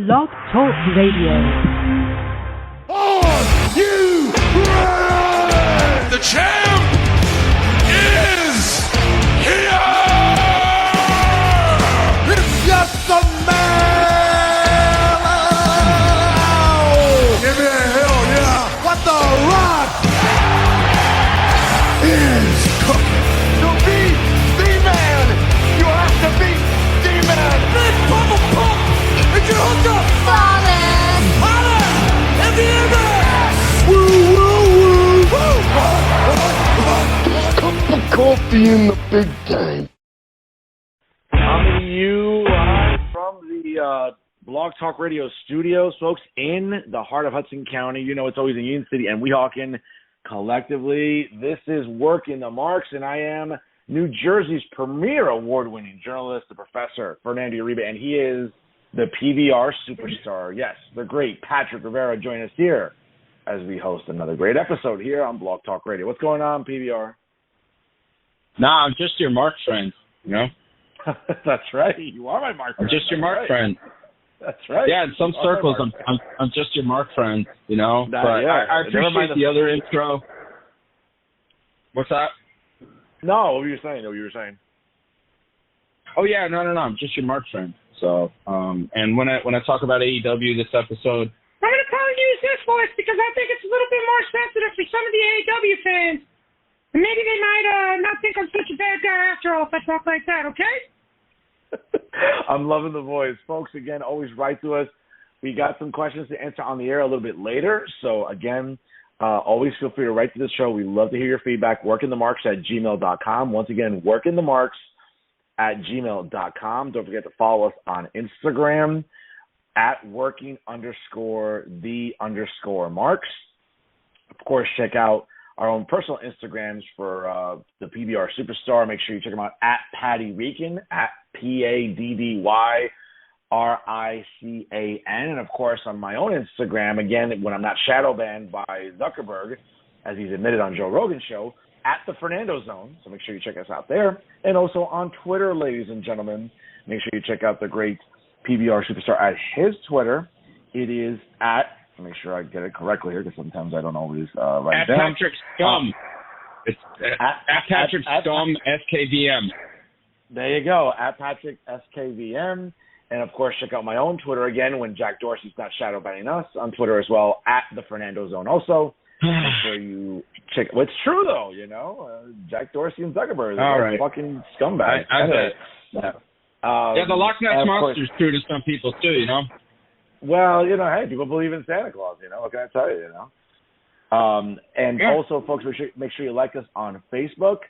Blog Talk Radio. Are you ready? The champ is here! It's just a man! Give me a hell yeah! What the rock is cooking? To be the man, you have to be the man! Big bubble pump! And you hooked up! Falling! Holler! And the woo, woo, woo! Cup of coffee in the big time. Coming to you live from the Blog Talk Radio studios, folks, in the heart of Hudson County. You know it's always in Union City and Weehawken collectively. This is Working the Marks, and I am New Jersey's premier award-winning journalist, the professor, Fernando Uribe, and he is the PBR superstar. Yes, the great Patrick Rivera join us here as we host another great episode here on Blog Talk Radio. What's going on, PBR? Nah, I'm just your Mark friend, you know? That's right. You are my Mark friend. I'm just your Mark friend. That's right. Yeah, in some circles, I'm just your Mark friend, you know? But yeah. I appreciate the other intro. What's that? No, what were you saying? Oh, yeah, no, I'm just your Mark friend. So, and when I talk about AEW this episode, I'm going to probably use this voice because I think it's a little bit more sensitive for some of the AEW fans. And maybe they might not think I'm such a bad guy after all if I talk like that, okay? I'm loving the voice. Folks, again, always write to us. We got some questions to answer on the air a little bit later. So, again, always feel free to write to the show. We love to hear your feedback. workingthemarks@gmail.com. Once again, workingthemarks@gmail.com. Don't forget to follow us on Instagram @working_the_marks. Of course, check out our own personal Instagrams for the PBR Superstar. Make sure you check them out @Patty Rican, @PADDYRICAN. And, of course, on my own Instagram, again, when I'm not shadow banned by Zuckerberg, as he's admitted on Joe Rogan's show, @the Fernando Zone. So make sure you check us out there. And also on Twitter, ladies and gentlemen, make sure you check out the great PBR Superstar at his Twitter. It is make sure I get it correctly here because sometimes I don't always write it down. Patrick Scum. It's at Patrick Scum SKVM. There you go, @Patrick SKVM. And, of course, check out my own Twitter again when Jack Dorsey's not shadow banning us on Twitter as well, @the Fernando Zone also. Make sure you check. Well, it's true, though, you know. Jack Dorsey and Zuckerberg are fucking scumbags. Yeah, the Loch Ness Monster's true to some people, too, you know. Well, you know, hey, people believe in Santa Claus, you know. What can I tell you, you know? Also, folks, make sure you like us on Facebook.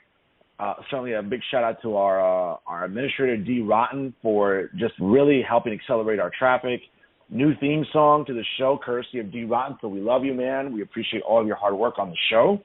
Certainly a big shout-out to our administrator, D. Rotten, for just really helping accelerate our traffic. New theme song to the show, courtesy of D. Rotten. So we love you, man. We appreciate all of your hard work on the show.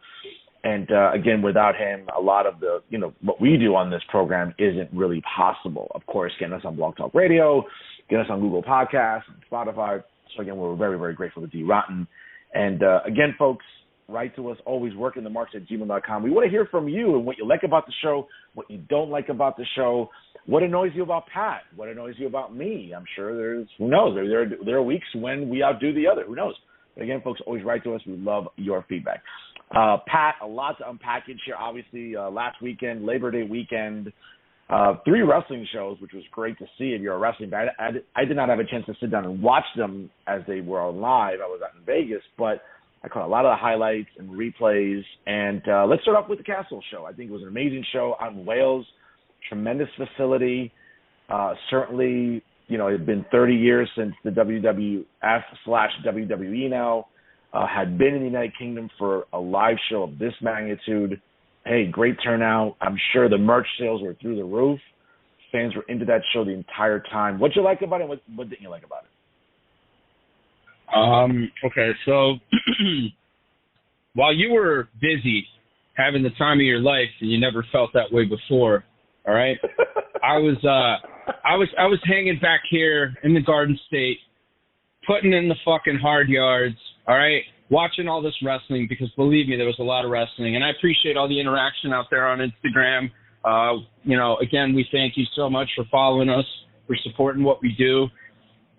And, again, without him, a lot of the, you know, what we do on this program isn't really possible. Of course, getting us on Blog Talk Radio, getting us on Google Podcasts, and Spotify. So, again, we're very, very grateful to D. Rotten. And, again, folks, write to us, always workingthemarks@gmail.com. We want to hear from you and what you like about the show, what you don't like about the show, what annoys you about Pat, what annoys you about me. I'm sure who knows, there are weeks when we outdo the other. Who knows? But again, folks, always write to us. We love your feedback. Pat, a lot to unpackage here. Obviously, last weekend, Labor Day weekend, 3 wrestling shows, which was great to see if you're a wrestling fan. I did not have a chance to sit down and watch them as they were on live. I was out in Vegas, but I caught a lot of the highlights and replays. And let's start off with the Castle show. I think it was an amazing show out in Wales. Tremendous facility. Certainly, you know, it had been 30 years since the WWF/WWE now had been in the United Kingdom for a live show of this magnitude. Hey, great turnout. I'm sure the merch sales were through the roof. Fans were into that show the entire time. What'd you like about it? What didn't you like about it? Okay, so while you were busy having the time of your life and you never felt that way before, all right, I was hanging back here in the Garden State, putting in the fucking hard yards, all right, watching all this wrestling because believe me, there was a lot of wrestling, and I appreciate all the interaction out there on Instagram. You know, again, we thank you so much for following us, for supporting what we do.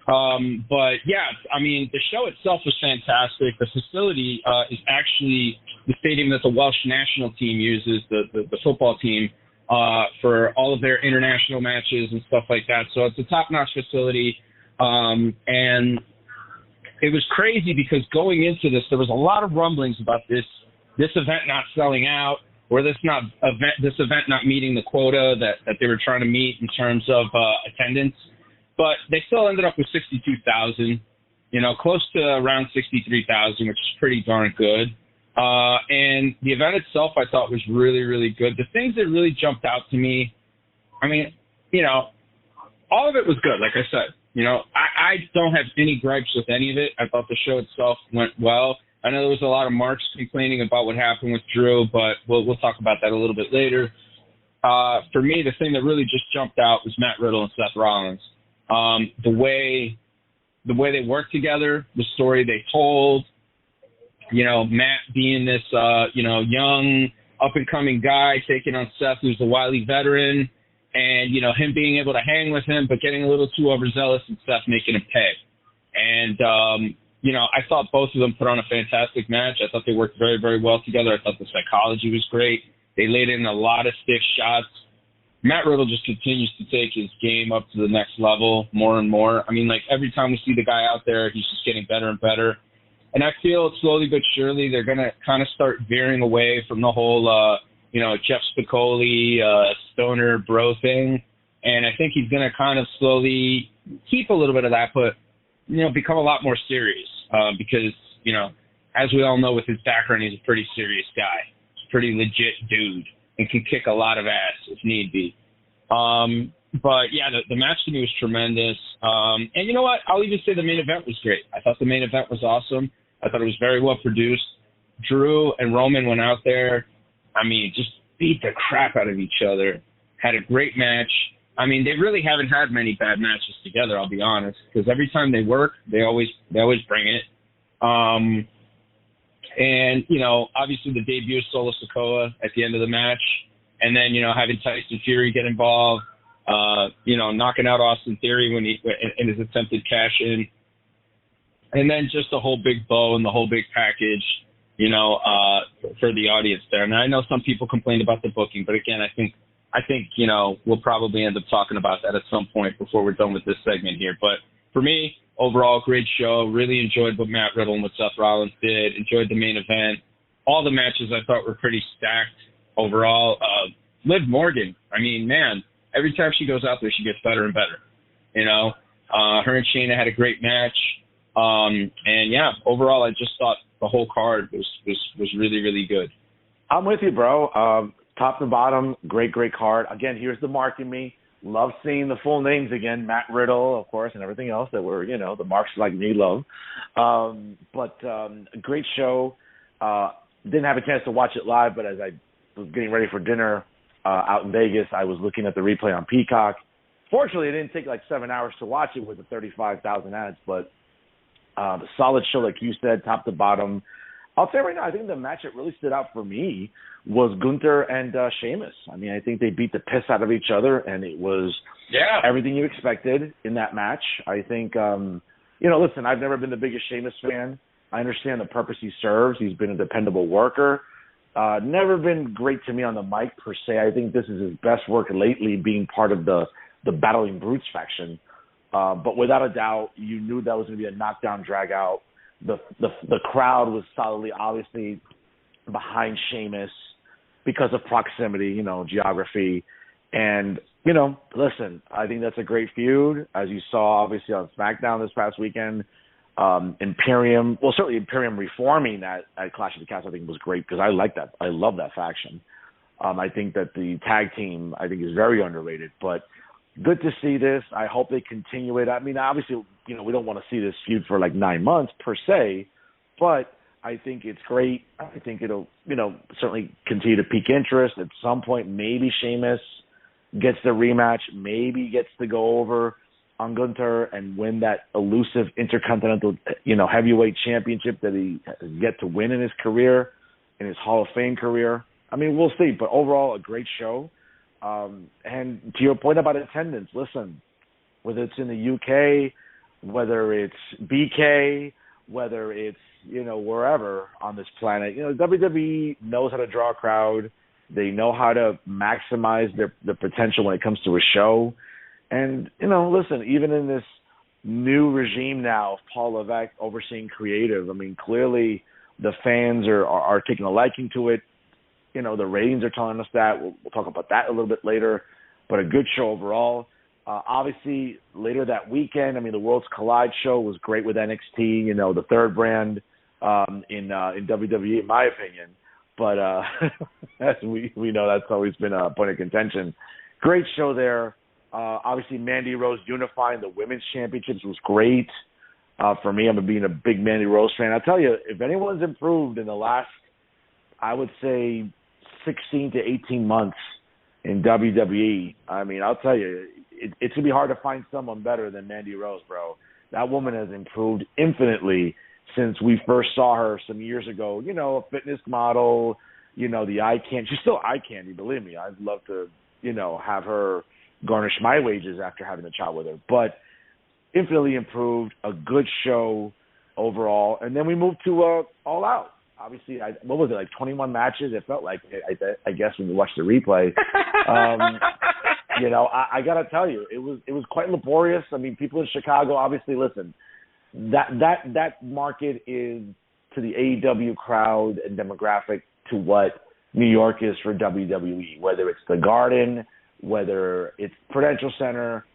But yeah, I mean, the show itself was fantastic. The facility is actually the stadium that the Welsh national team uses, the football team, for all of their international matches and stuff like that. So it's a top-notch facility. And it was crazy because going into this, there was a lot of rumblings about this event not selling out, or this event not meeting the quota that they were trying to meet in terms of attendance. But they still ended up with 62,000, close to around 63,000, which is pretty darn good. And the event itself, I thought, was really, really good. The things that really jumped out to me, I mean, all of it was good, like I said. I don't have any gripes with any of it. I thought the show itself went well. I know there was a lot of marks complaining about what happened with Drew, but we'll talk about that a little bit later. For me, the thing that really just jumped out was Matt Riddle and Seth Rollins. The way they worked together, the story they told, Matt being this, young up-and-coming guy taking on Seth, who's a wily veteran, and, him being able to hang with him, but getting a little too overzealous and Seth making him pay. And, I thought both of them put on a fantastic match. I thought they worked very, very well together. I thought the psychology was great. They laid in a lot of stiff shots. Matt Riddle just continues to take his game up to the next level more and more. I mean, like, every time we see the guy out there, he's just getting better and better. And I feel slowly but surely they're going to kind of start veering away from the whole, Jeff Spicoli, stoner bro thing. And I think he's going to kind of slowly keep a little bit of that, but, become a lot more serious because, as we all know with his background, he's a pretty serious guy. He's a pretty legit dude and can kick a lot of ass if need be. But, yeah, the match to me was tremendous. And you know what? I'll even say the main event was great. I thought the main event was awesome. I thought it was very well produced. Drew and Roman went out there, just beat the crap out of each other, had a great match. They really haven't had many bad matches together, I'll be honest, because every time they work, they always bring it. And, obviously the debut of Solo Sikoa at the end of the match, and then, having Tyson Fury get involved, knocking out Austin Theory when in his attempted cash-in, and then just the whole big bow and the whole big package, for the audience there. And I know some people complained about the booking, but again, I think we'll probably end up talking about that at some point before we're done with this segment here. But for me, overall, great show. Really enjoyed what Matt Riddle and what Seth Rollins did. Enjoyed the main event. All the matches I thought were pretty stacked overall. Liv Morgan, man, every time she goes out there, she gets better and better. Her and Shayna had a great match. And yeah, overall, I just thought the whole card was really, really good. I'm with you, bro. Top to bottom, great card. Again, here's the mark in me. Love seeing the full names again. Matt Riddle, of course, and everything else that were, the marks like me love. But great show. Didn't have a chance to watch it live, but as I was getting ready for dinner out in Vegas, I was looking at the replay on Peacock. Fortunately, it didn't take like 7 hours to watch it with the 35,000 ads, but solid show, like you said, top to bottom. I'll tell you right now, I think the match that really stood out for me was Gunther and Sheamus. I think they beat the piss out of each other, and it was everything you expected in that match. I think, listen, I've never been the biggest Sheamus fan. I understand the purpose he serves. He's been a dependable worker. Never been great to me on the mic, per se. I think this is his best work lately, being part of the Battling Brutes faction. But without a doubt, you knew that was going to be a knockdown, drag-out. The crowd was solidly, obviously, behind Sheamus because of proximity, geography. And, listen, I think that's a great feud. As you saw, obviously, on SmackDown this past weekend, Imperium, well, certainly Imperium reforming at Clash of the Castle, I think was great because I like that. I love that faction. I think that the tag team, I think, is very underrated. But good to see this. I hope they continue it. Obviously, we don't want to see this feud for like 9 months per se, but I think it's great. I think it'll, certainly continue to pique interest. At some point, maybe Sheamus gets the rematch, maybe gets to go over on Gunther and win that elusive Intercontinental, heavyweight championship that he has yet to win in his career, in his Hall of Fame career. We'll see. But overall, a great show. And to your point about attendance, listen, whether it's in the UK, whether it's BK, whether it's, wherever on this planet. WWE knows how to draw a crowd. They know how to maximize the potential when it comes to a show. And, listen, even in this new regime now of Paul Levesque overseeing creative, I mean, clearly the fans are taking a liking to it. The ratings are telling us that. We'll talk about that a little bit later. But a good show overall. Obviously, later that weekend, I mean, the Worlds Collide show was great with NXT, the third brand in WWE, in my opinion. But as we know, that's always been a point of contention. Great show there. Obviously, Mandy Rose unifying the women's championships was great. For me, I'm being a big Mandy Rose fan. I'll tell you, if anyone's improved in the last, I would say, 16 to 18 months in WWE, I mean, I'll tell you, it's going to be hard to find someone better than Mandy Rose, bro. That woman has improved infinitely since we first saw her some years ago. A fitness model, the eye candy. She's still eye candy, believe me. I'd love to, have her garnish my wages after having a child with her. But infinitely improved, a good show overall. And then we moved to All Out. Obviously, what was it, like 21 matches? It felt like it, I guess, when you watch the replay. I got to tell you, it was quite laborious. I mean, people in Chicago, obviously, listen, that market is to the AEW crowd and demographic to what New York is for WWE, whether it's the Garden, whether it's Prudential Center,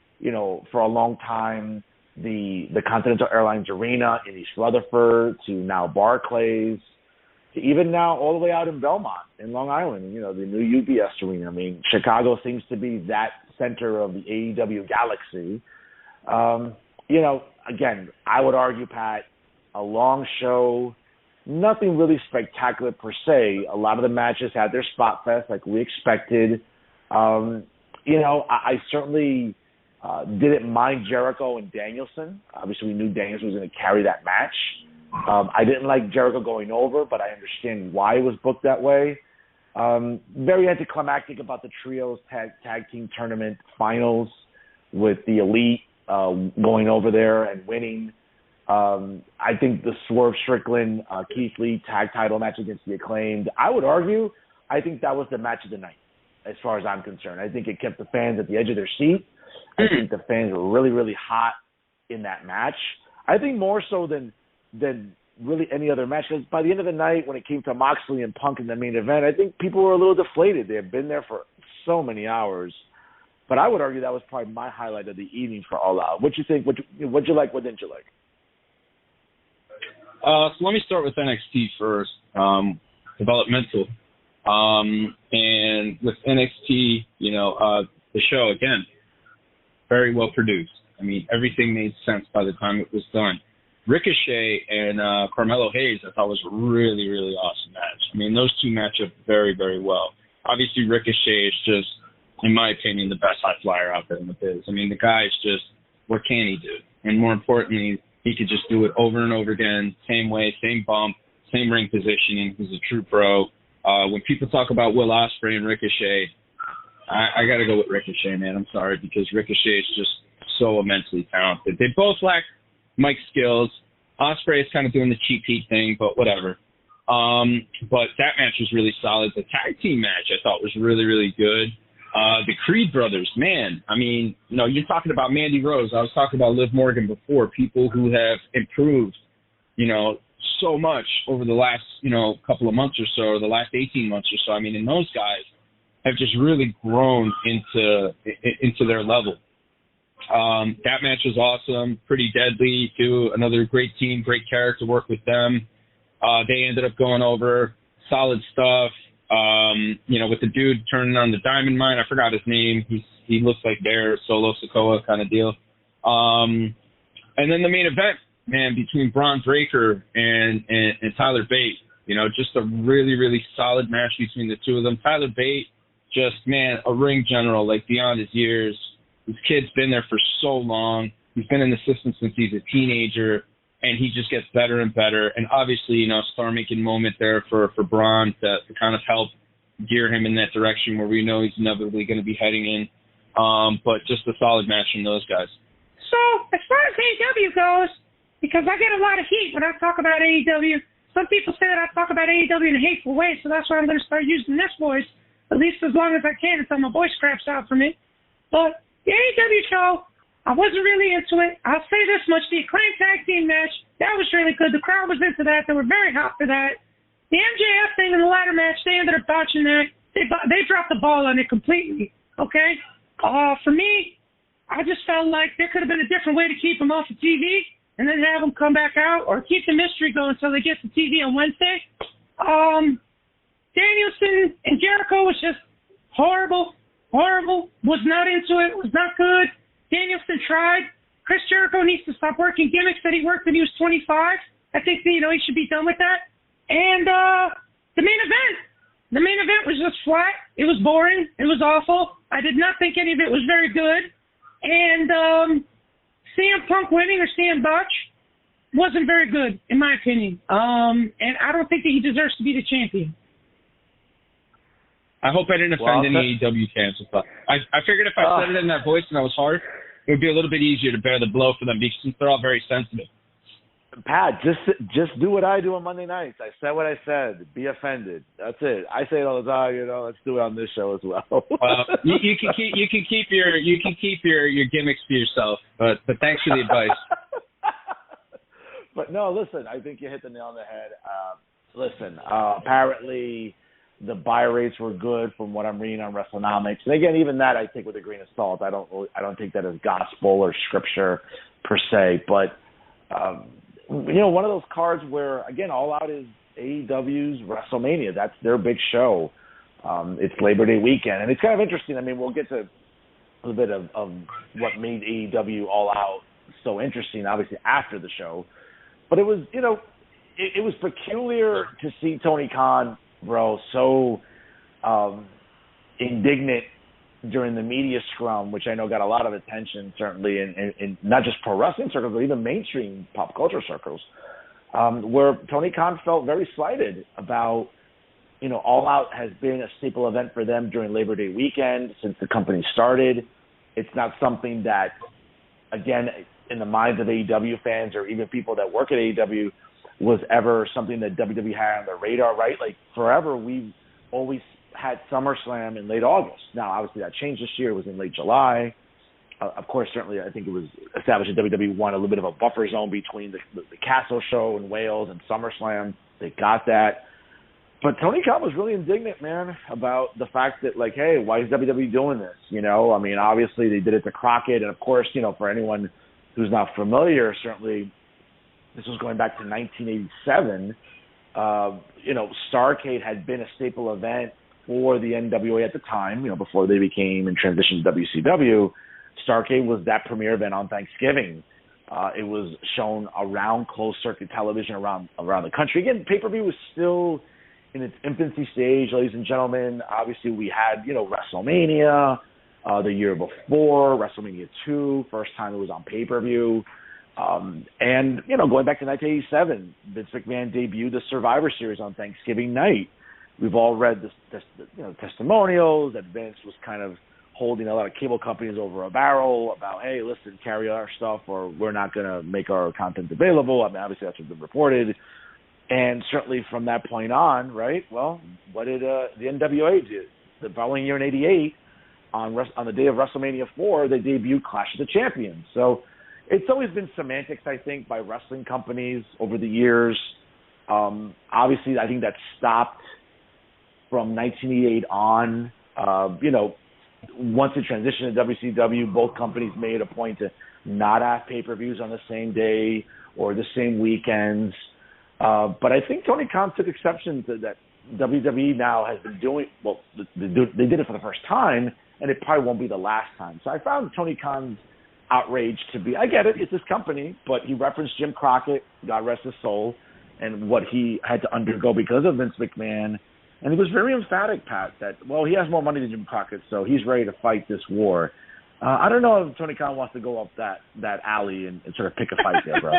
for a long time, the Continental Airlines Arena in East Rutherford, to now Barclays, to even now all the way out in Belmont, in Long Island, the new UBS Arena. I mean, Chicago seems to be that center of the AEW galaxy. Again, I would argue, Pat, a long show, nothing really spectacular per se. A lot of the matches had their spot fest like we expected. I certainly didn't mind Jericho and Danielson. Obviously, we knew Danielson was going to carry that match. I didn't like Jericho going over, but I understand why it was booked that way. Very anticlimactic about the trios tag team tournament finals with the Elite going over there and winning. I think the Swerve Strickland, Keith Lee tag title match against the Acclaimed, I would argue, I think that was the match of the night as far as I'm concerned. I think it kept the fans at the edge of their seat. I think the fans were really, really hot in that match. I think more so than really any other match. Because by the end of the night, when it came to Moxley and Punk in the main event, I think people were a little deflated. They had been there for so many hours. But I would argue that was probably my highlight of the evening for All Out. What you think? What'd you like? What didn't you like? So let me start with NXT first, developmental. And with NXT, the show, again, very well produced. I mean, everything made sense by the time it was done. Ricochet and Carmelo Hayes, I thought was a really, really awesome match. I mean, those two match up very, very well. Obviously, Ricochet is just, in my opinion, the best high flyer out there in the biz. I mean, the guy is just, what can he do? And more importantly, he could just do it over and over again, same way, same bump, same ring positioning. He's a true pro. When people talk about Will Ospreay and Ricochet, I got to go with Ricochet, man. I'm sorry, because Ricochet is just so immensely talented. They both lack mic skills. Ospreay is kind of doing the cheap heat thing, but whatever. But that match was really solid. The tag team match I thought was really, really good. The Creed brothers, man. I mean, you're talking about Mandy Rose. I was talking about Liv Morgan before. People who have improved, so much over the last, couple of months or so, or the last 18 months or so. I mean, and those guys have just really grown into their level. That match was awesome, pretty deadly too. Another great team, great character work with them. They ended up going over, solid stuff. With the dude turning on the Diamond Mine, I forgot his name. He looks like Bear, Solo Sikoa kind of deal. And then the main event, man, between Braun Breaker and Tyler Bate. Just a really, really solid match between the two of them. Tyler Bate, just, man, a ring general, like beyond his years. This kid's been there for so long. He's been in the system since he's a teenager, and he just gets better and better. And obviously, star-making moment there for Braun to kind of help gear him in that direction where we know he's inevitably going to be heading in. But just a solid match from those guys. So, as far as AEW goes, because I get a lot of heat when I talk about AEW, some people say that I talk about AEW in a hateful way, so that's why I'm going to start using this voice, at least as long as I can until my voice craps out for me. But the AEW show, I wasn't really into it. I'll say this much, the Acclaim Tag Team match, that was really good. The crowd was into that. They were very hot for that. The MJF thing in the ladder match, they ended up botching that. They dropped the ball on it completely, okay? For me, I just felt like there could have been a different way to keep him off the TV and then have him come back out, or keep the mystery going until they get to TV on Wednesday. Danielson and Jericho was just horrible, was not into it, was not good. Danielson tried. Chris Jericho needs to stop working gimmicks that he worked when he was 25. I think, he should be done with that. And the main event was just flat. It was boring. It was awful. I did not think any of it was very good. And CM Punk winning or CM Butch wasn't very good, in my opinion. And I don't think that he deserves to be the champion. I hope I didn't offend any AEW fans with that. I figured if I said it in that voice and I was hard, it would be a little bit easier to bear the blow for them because they're all very sensitive. Pat, just do what I do on Monday nights. I said what I said. Be offended. That's it. I say it all the time. Let's do it on this show as well. You can keep your gimmicks for yourself. But thanks for the advice. But no, listen. I think you hit the nail on the head. Listen. Apparently, the buy rates were good from what I'm reading on WrestleNomics. And again, even that I take with a grain of salt. I don't take that as gospel or scripture per se. But one of those cards where, again, All Out is AEW's WrestleMania. That's their big show. It's Labor Day weekend. And it's kind of interesting. I mean, we'll get to a little bit of what made AEW All Out so interesting, obviously, after the show. But it was, it was peculiar to see Tony Khan, bro, so indignant during the media scrum, which I know got a lot of attention, certainly in not just pro wrestling circles, but even mainstream pop culture circles, where Tony Khan felt very slighted about, All Out has been a staple event for them during Labor Day weekend since the company started. It's not something that, again, in the minds of AEW fans or even people that work at AEW, was ever something that WWE had on their radar, right? Like, forever, we've always had SummerSlam in late August. Now, obviously, that changed this year. It was in late July. Of course, certainly, I think it was established that WWE wanted a little bit of a buffer zone between the Castle show in Wales and SummerSlam. They got that. But Tony Khan was really indignant, man, about the fact that, like, hey, why is WWE doing this? I mean, obviously, they did it to Crockett. And, of course, for anyone who's not familiar, certainly this was going back to 1987. Starrcade had been a staple event for the NWA at the time, before they became and transitioned to WCW. Starrcade was that premier event on Thanksgiving. It was shown around closed-circuit television around the country. Again, pay-per-view was still in its infancy stage, ladies and gentlemen. Obviously, we had, WrestleMania the year before, WrestleMania 2, first time it was on pay-per-view. And, going back to 1987, Vince McMahon debuted the Survivor Series on Thanksgiving night. We've all read testimonials that Vince was kind of holding a lot of cable companies over a barrel about, hey, listen, carry our stuff or we're not going to make our content available. I mean, obviously that's what's been reported. And certainly from that point on, right, well, what did the NWA do? The following year in 88, on the day of WrestleMania 4, they debuted Clash of the Champions. So it's always been semantics, I think, by wrestling companies over the years. Obviously, I think that stopped from 1988 on. Once it transitioned to WCW, both companies made a point to not have pay-per-views on the same day or the same weekends. But I think Tony Khan took exception to that. WWE now has been doing, well, they did it for the first time, and it probably won't be the last time. So I found Tony Khan's outrage to be, I get it, it's his company, but he referenced Jim Crockett, God rest his soul, and what he had to undergo because of Vince McMahon. And he was very emphatic, Pat, that, well, he has more money than Jim Crockett, so he's ready to fight this war. I don't know if Tony Khan wants to go up that alley and sort of pick a fight there, bro.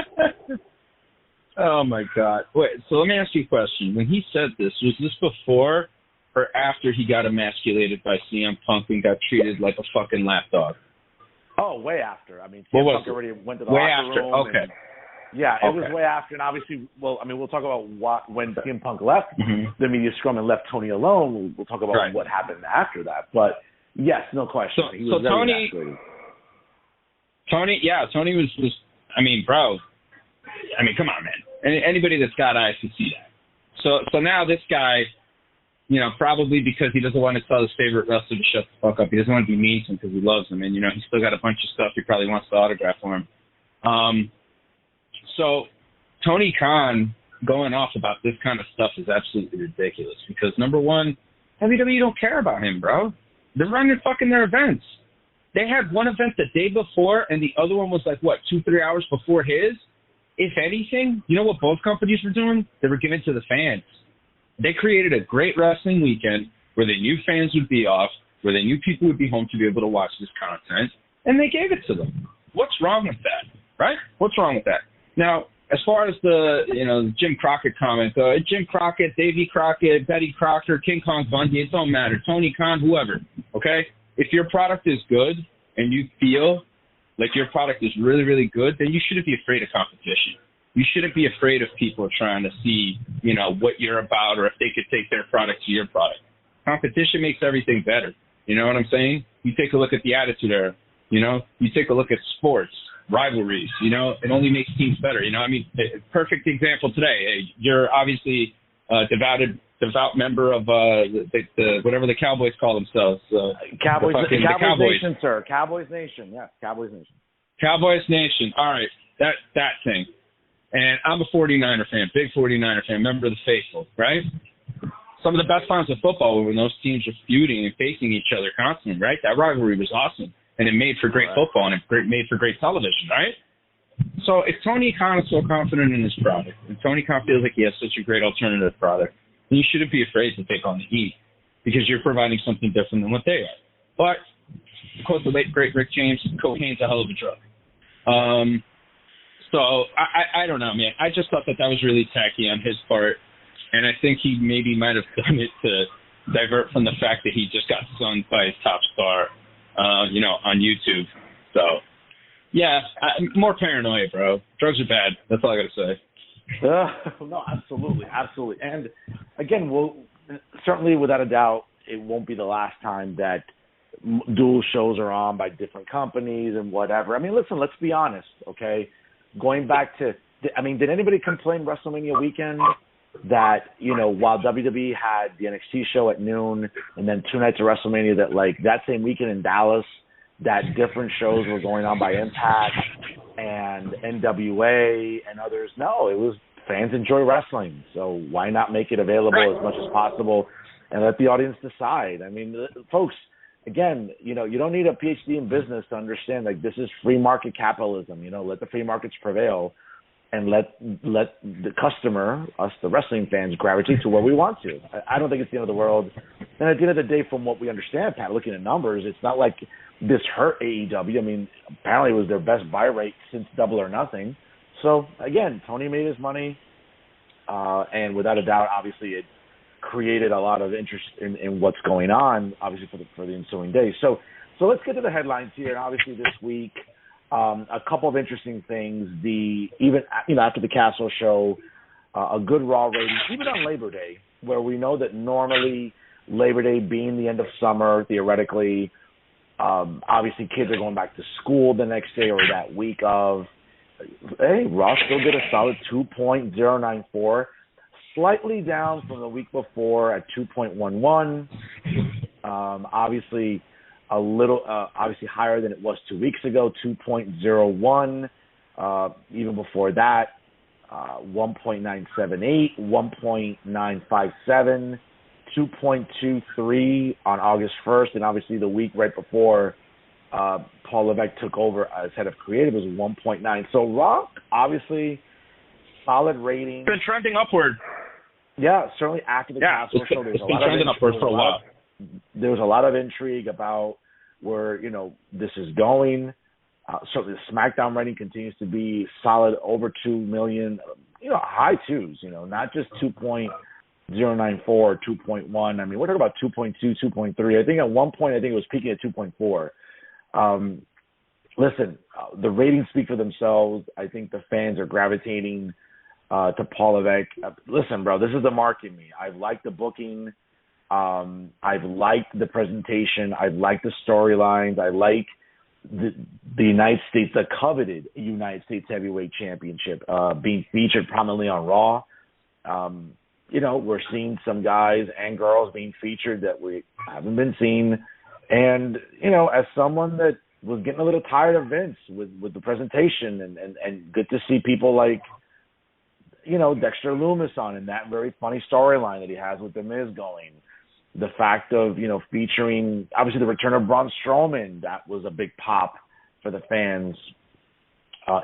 Oh, my God. Wait, so let me ask you a question. When he said this, was this before or after he got emasculated by CM Punk and got treated like a fucking lapdog? Oh, way after. I mean, CM Punk already went to the locker room. Okay. Yeah, it was way after, and obviously, well, I mean, we'll talk about when CM Punk left the media scrum and left Tony alone. We'll talk about what happened after that. But yes, no question. He was very evacuated. Tony was. I mean, bro. I mean, come on, man. Anybody that's got eyes can see that. So now this guy, you know, probably because he doesn't want to tell his favorite wrestler to shut the fuck up. He doesn't want to be mean to him because he loves him, and you know he's still got a bunch of stuff he probably wants to autograph for him. So Tony Khan going off about this kind of stuff is absolutely ridiculous because, number one, WWE don't care about him, bro. They're running fucking their events. They had one event the day before, and the other one was like, 2-3 hours before his? If anything, you know what both companies were doing? They were giving to the fans. They created a great wrestling weekend where they knew fans would be off, where they knew people would be home to be able to watch this content, and they gave it to them. What's wrong with that, right? What's wrong with that? Now, as far as the Jim Crockett comment, Jim Crockett, Davy Crockett, Betty Crocker, King Kong Bundy, it don't matter. Tony Khan, whoever, okay? If your product is good and you feel like your product is really, really good, then you shouldn't be afraid of competition. You shouldn't be afraid of people trying to see, you know, what you're about or if they could take their product to your product. Competition makes everything better. You know what I'm saying? You take a look at the Attitude Era. You know, you take a look at sports, rivalries, you know, it only makes teams better. You know, I mean, perfect example today. You're obviously a devout member of the whatever the Cowboys call themselves. Cowboys Cowboys Nation, sir. Cowboys Nation. Yeah, Cowboys Nation. Cowboys Nation. All right, that thing. And I'm a 49er fan, big 49er fan, member of the faithful, right? Some of the best times of football were when those teams were feuding and facing each other constantly, right? That rivalry was awesome. And it made for great football, and it made for great television, right? So if Tony Khan is so confident in his product, and Tony Khan feels like he has such a great alternative product, then you shouldn't be afraid to take on the heat because you're providing something different than what they are. But, of course, the late, great Rick James, cocaine's a hell of a drug. So I don't know, man. I just thought that was really tacky on his part, and I think he maybe might have done it to divert from the fact that he just got sunned by his top star. On YouTube. So, yeah, more paranoia, bro. Drugs are bad. That's all I got to say. No, absolutely. And, again, certainly without a doubt, it won't be the last time that dual shows are on by different companies and whatever. I mean, listen, let's be honest, okay? Going back to, did anybody complain WrestleMania weekend that, you know, while WWE had the NXT show at noon and then 2 nights of WrestleMania, that like that same weekend in Dallas, that different shows were going on by Impact and NWA and others? No, it was fans enjoy wrestling. So why not make it available as much as possible and let the audience decide? I mean, folks, again, you know, you don't need a PhD in business to understand like this is free market capitalism. You know, let the free markets prevail. And let the customer, us, the wrestling fans, gravitate to where we want to. I don't think it's the end of the world. And at the end of the day, from what we understand, Pat, looking at numbers, it's not like this hurt AEW. I mean, apparently it was their best buy rate since Double or Nothing. So, again, Tony made his money. And without a doubt, obviously, it created a lot of interest in what's going on, obviously, for the ensuing days. So let's get to the headlines here. And obviously this week, a couple of interesting things. After the Castle show, a good Raw rating, even on Labor Day, where we know that normally Labor Day being the end of summer, theoretically, obviously kids are going back to school the next day or that week of. Hey, Raw still get a solid 2.094, slightly down from the week before at 2.11. Obviously, a little, obviously higher than it was 2 weeks ago, 2.01. Even before that, 1.978, 1.957, 2.23 on August 1st, and obviously the week right before Paul Levesque took over as head of creative was 1.9. So Raw, obviously, solid rating. Been trending upward. Yeah, certainly after the Castle show. It's been trending upward for a while. There was a lot of intrigue about where, this is going. Certainly the SmackDown rating continues to be solid, over 2 million, high twos, not just 2.094 or 2.1. I mean, we're talking about 2.2, 2.3. I think at one point, it was peaking at 2.4. listen, the ratings speak for themselves. I think the fans are gravitating to Paul Levesque. Listen, bro, this is the mark in me. I've liked the booking. I've liked the presentation. I've liked the storylines. I like the United States, the coveted United States Heavyweight Championship being featured prominently on Raw. We're seeing some guys and girls being featured that we haven't been seen. And, as someone that was getting a little tired of Vince with the presentation and good to see people like, Dexter Lumis on and that very funny storyline that he has with The Miz going. The fact of, featuring, obviously, the return of Braun Strowman, that was a big pop for the fans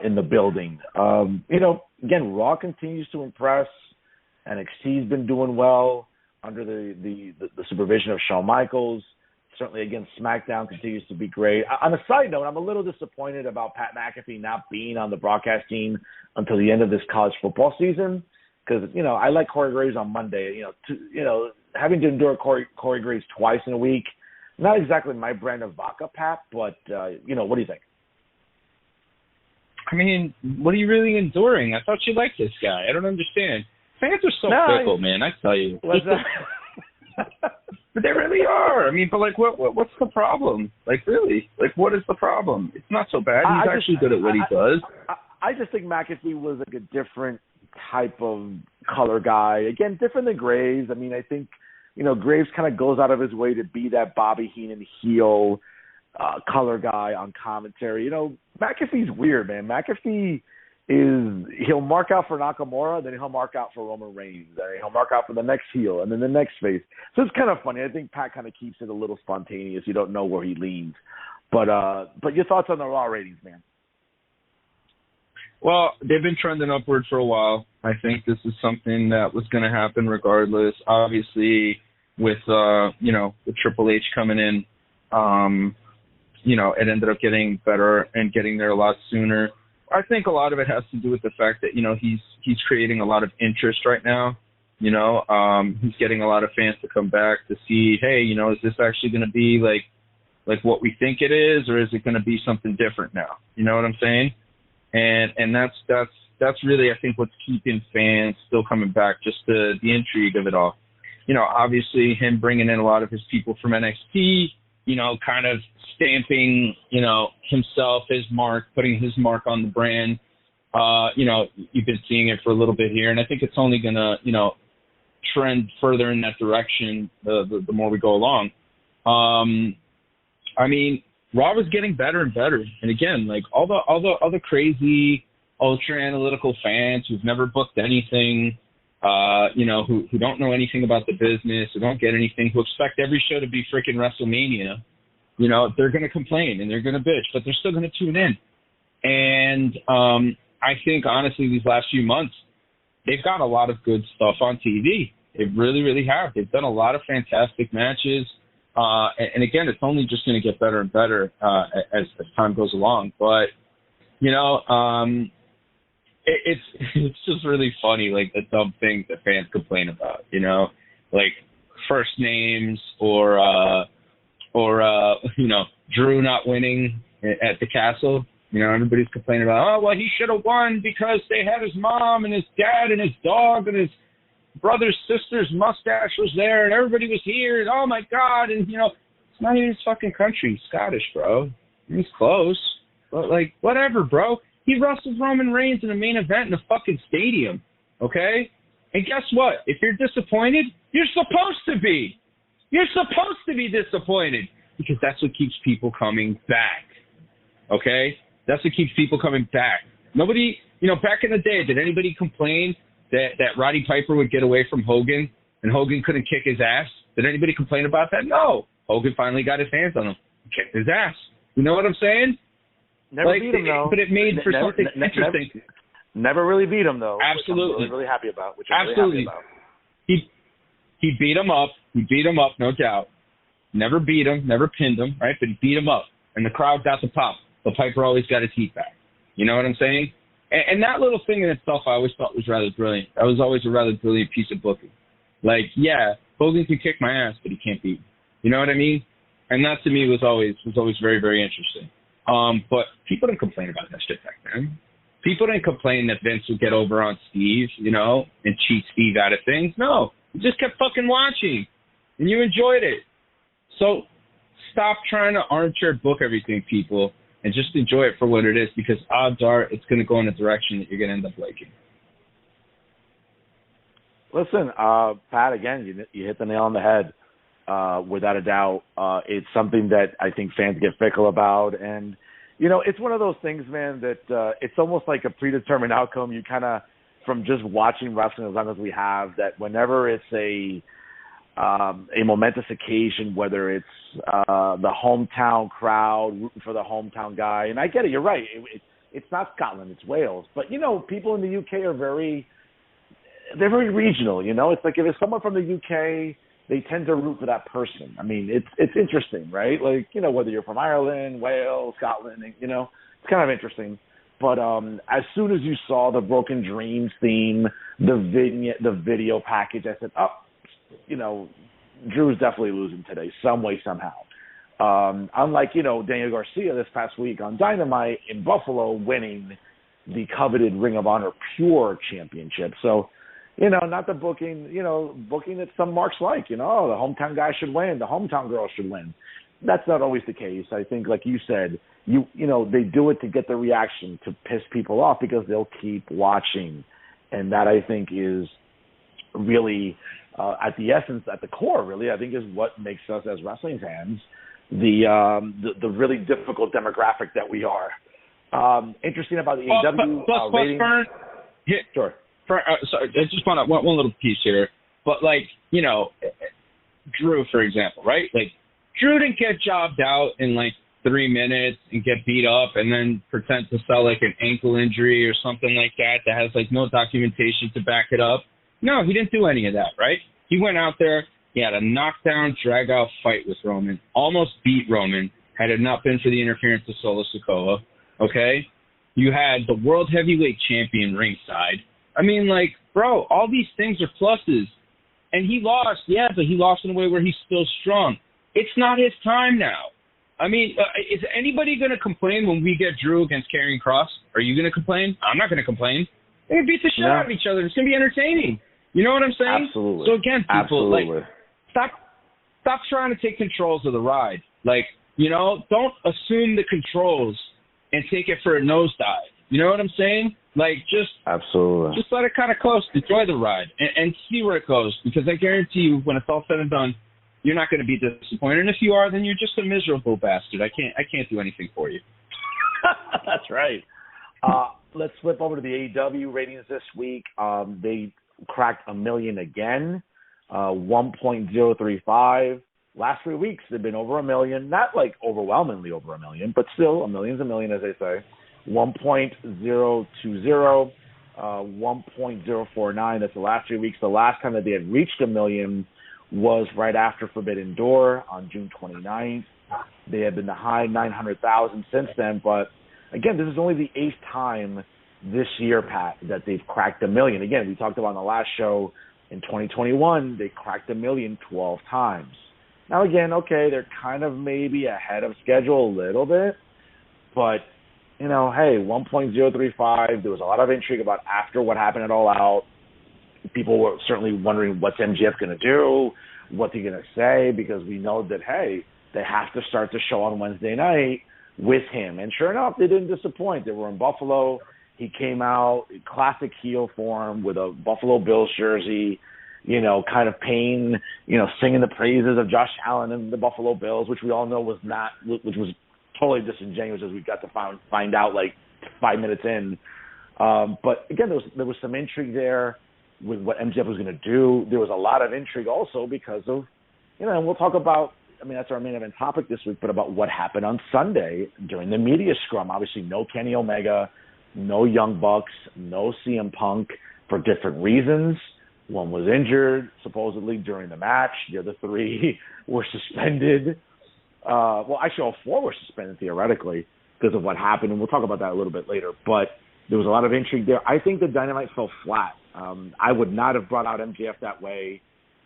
in the building. Again, Raw continues to impress. NXT's been doing well under the supervision of Shawn Michaels. Certainly, again, SmackDown continues to be great. On a side note, I'm a little disappointed about Pat McAfee not being on the broadcast team until the end of this college football season because, I like Corey Graves on Monday. Having to endure Corey Graves twice in a week, not exactly my brand of vodka, Pat, but, what do you think? I mean, what are you really enduring? I thought you liked this guy. I don't understand. Fans are so fickle, man, I tell you. But they really are. I mean, but what's the problem? Really? What is the problem? It's not so bad. He's actually good at what he does. I just think McAfee was a different type of color guy. Again, different than Graves. I mean, I think, Graves kind of goes out of his way to be that Bobby Heenan heel color guy on commentary. McAfee's weird, man. McAfee he'll mark out for Nakamura, then he'll mark out for Roman Reigns, then he'll mark out for the next heel, and then the next face. So it's kind of funny. I think Pat kind of keeps it a little spontaneous. You don't know where he leans. But your thoughts on the Raw ratings, man? Well, they've been trending upward for a while. I think this is something that was going to happen regardless. Obviously, with Triple H coming in, it ended up getting better and getting there a lot sooner. I think a lot of it has to do with the fact that, he's creating a lot of interest right now. He's getting a lot of fans to come back to see, hey, is this actually going to be like what we think it is, or is it going to be something different now? You know what I'm saying? And that's really, I think, what's keeping fans still coming back, just the intrigue of it all. Obviously him bringing in a lot of his people from NXT, kind of stamping, himself, his mark, putting his mark on the brand. You've been seeing it for a little bit here, and I think it's only going to, trend further in that direction the more we go along. I mean, Raw was getting better and better. And again, all the crazy ultra analytical fans who've never booked anything, who don't know anything about the business, who don't get anything, who expect every show to be freaking WrestleMania, they're going to complain and they're going to bitch, but they're still going to tune in. And I think, honestly, these last few months, they've got a lot of good stuff on TV. They really, really have. They've done a lot of fantastic matches. And again, it's only just going to get better and better as time goes along. But, it's just really funny, the dumb things that fans complain about, first names or Drew not winning at the Castle. Everybody's complaining about, he should have won because they had his mom and his dad and his dog and his brother's sister's mustache was there and everybody was here and oh my God, and it's not even his fucking country. He's Scottish, bro. He's close, but whatever, bro. He wrestled Roman Reigns in a main event in a fucking stadium, okay? And guess what? If you're disappointed, you're supposed to be. You're supposed to be disappointed because that's what keeps people coming back, okay? That's what keeps people coming back. Nobody, back in the day, did anybody complain that Roddy Piper would get away from Hogan and Hogan couldn't kick his ass? Did anybody complain about that? No. Hogan finally got his hands on him and kicked his ass. You know what I'm saying? Never beat him, though. But it made for something interesting. Never really beat him, though. Absolutely. Which I'm really happy about. Absolutely. He beat him up. He beat him up, no doubt. Never beat him, never pinned him, right? But he beat him up. And the crowd got the pop. But Piper always got his heat back. You know what I'm saying? And that little thing in itself I always thought was rather brilliant. That was always a rather brilliant piece of booking. Hogan can kick my ass, but he can't beat me. You know what I mean? And that to me was always very, very interesting. But people didn't complain about that shit back then. People didn't complain that Vince would get over on Steve, and cheat Steve out of things. No, you just kept fucking watching, and you enjoyed it. So stop trying to armchair book everything, people, and just enjoy it for what it is, because odds are it's going to go in a direction that you're going to end up liking. Listen, Pat, again, you hit the nail on the head. Without a doubt, it's something that I think fans get fickle about. And, it's one of those things, man, that it's almost like a predetermined outcome. You kind of, from just watching wrestling as long as we have, that whenever it's a momentous occasion, whether it's the hometown crowd rooting for the hometown guy, and I get it, you're right, it's not Scotland, it's Wales. But, people in the UK are they're very regional, It's like if it's someone from the UK, they tend to root for that person. I mean, it's interesting, right? Like, whether you're from Ireland, Wales, Scotland, it's kind of interesting. But as soon as you saw the Broken Dreams theme, the video package, I said, Drew's definitely losing today, some way, somehow. Unlike, Daniel Garcia this past week on Dynamite in Buffalo winning the coveted Ring of Honor Pure Championship. So, not the booking, booking that some marks like, the hometown guy should win, the hometown girl should win. That's not always the case. I think, like you said, they do it to get the reaction, to piss people off, because they'll keep watching. And that, I think, is really, at the essence, at the core, really, I think is what makes us as wrestling fans the really difficult demographic that we are. Interesting about the AEW ratings. Yeah, sure. Sorry, I just want one little piece here. But, Drew, for example, right? Like, Drew didn't get jobbed out in, 3 minutes and get beat up and then pretend to sell, an ankle injury or something like that has, no documentation to back it up. No, he didn't do any of that, right? He went out there. He had a knockdown, drag-out fight with Roman, almost beat Roman, had it not been for the interference of Solo Sikoa, okay? You had the World Heavyweight Champion ringside. I mean, bro, all these things are pluses. And he lost, yeah, but he lost in a way where he's still strong. It's not his time now. I mean, is anybody going to complain when we get Drew against Karrion Kross? Are you going to complain? I'm not going to complain. They're going to beat the shit out of each other. It's going to be entertaining. You know what I'm saying? Absolutely. So, again, people, Absolutely. Stop trying to take controls of the ride. Don't assume the controls and take it for a nosedive. You know what I'm saying? Absolutely. Just let it kind of coast. Enjoy the ride and see where it goes. Because I guarantee you, when it's all said and done, you're not going to be disappointed. And if you are, then you're just a miserable bastard. I can't do anything for you. That's right. Let's flip over to the AEW ratings this week. They cracked 1 million again, 1.035. Last 3 weeks, they've been over 1 million. Not overwhelmingly over 1 million, but still a million's a million, as they say. 1.020, 1.049. That's the last 3 weeks. The last time that they had reached 1 million was right after Forbidden Door on June 29th. They had been the high 900,000 since then. But, again, this is only the 8th time this year, Pat, that they've cracked 1 million. Again, we talked about on the last show in 2021, they cracked 1 million 12 times. Now, again, okay, they're kind of maybe ahead of schedule a little bit. But, hey, 1.035, there was a lot of intrigue about after what happened at All Out. People were certainly wondering what's MJF going to do, what's he going to say, because we know that, hey, they have to start the show on Wednesday night with him. And sure enough, they didn't disappoint. They were in Buffalo. He came out, classic heel form with a Buffalo Bills jersey, kind of singing the praises of Josh Allen and the Buffalo Bills, which we all know was totally disingenuous, as we got to find out 5 minutes in. But again, there was some intrigue there with what MJF was going to do. There was a lot of intrigue also because of, and we'll talk about, that's our main event topic this week, but about what happened on Sunday during the media scrum. Obviously, no Kenny Omega, no Young Bucks, no CM Punk for different reasons. One was injured, supposedly, during the match. The other 3 were suspended. Actually, all 4 were suspended, theoretically, because of what happened, and we'll talk about that a little bit later. But there was a lot of intrigue there. I think the Dynamite fell flat. I would not have brought out MJF that way.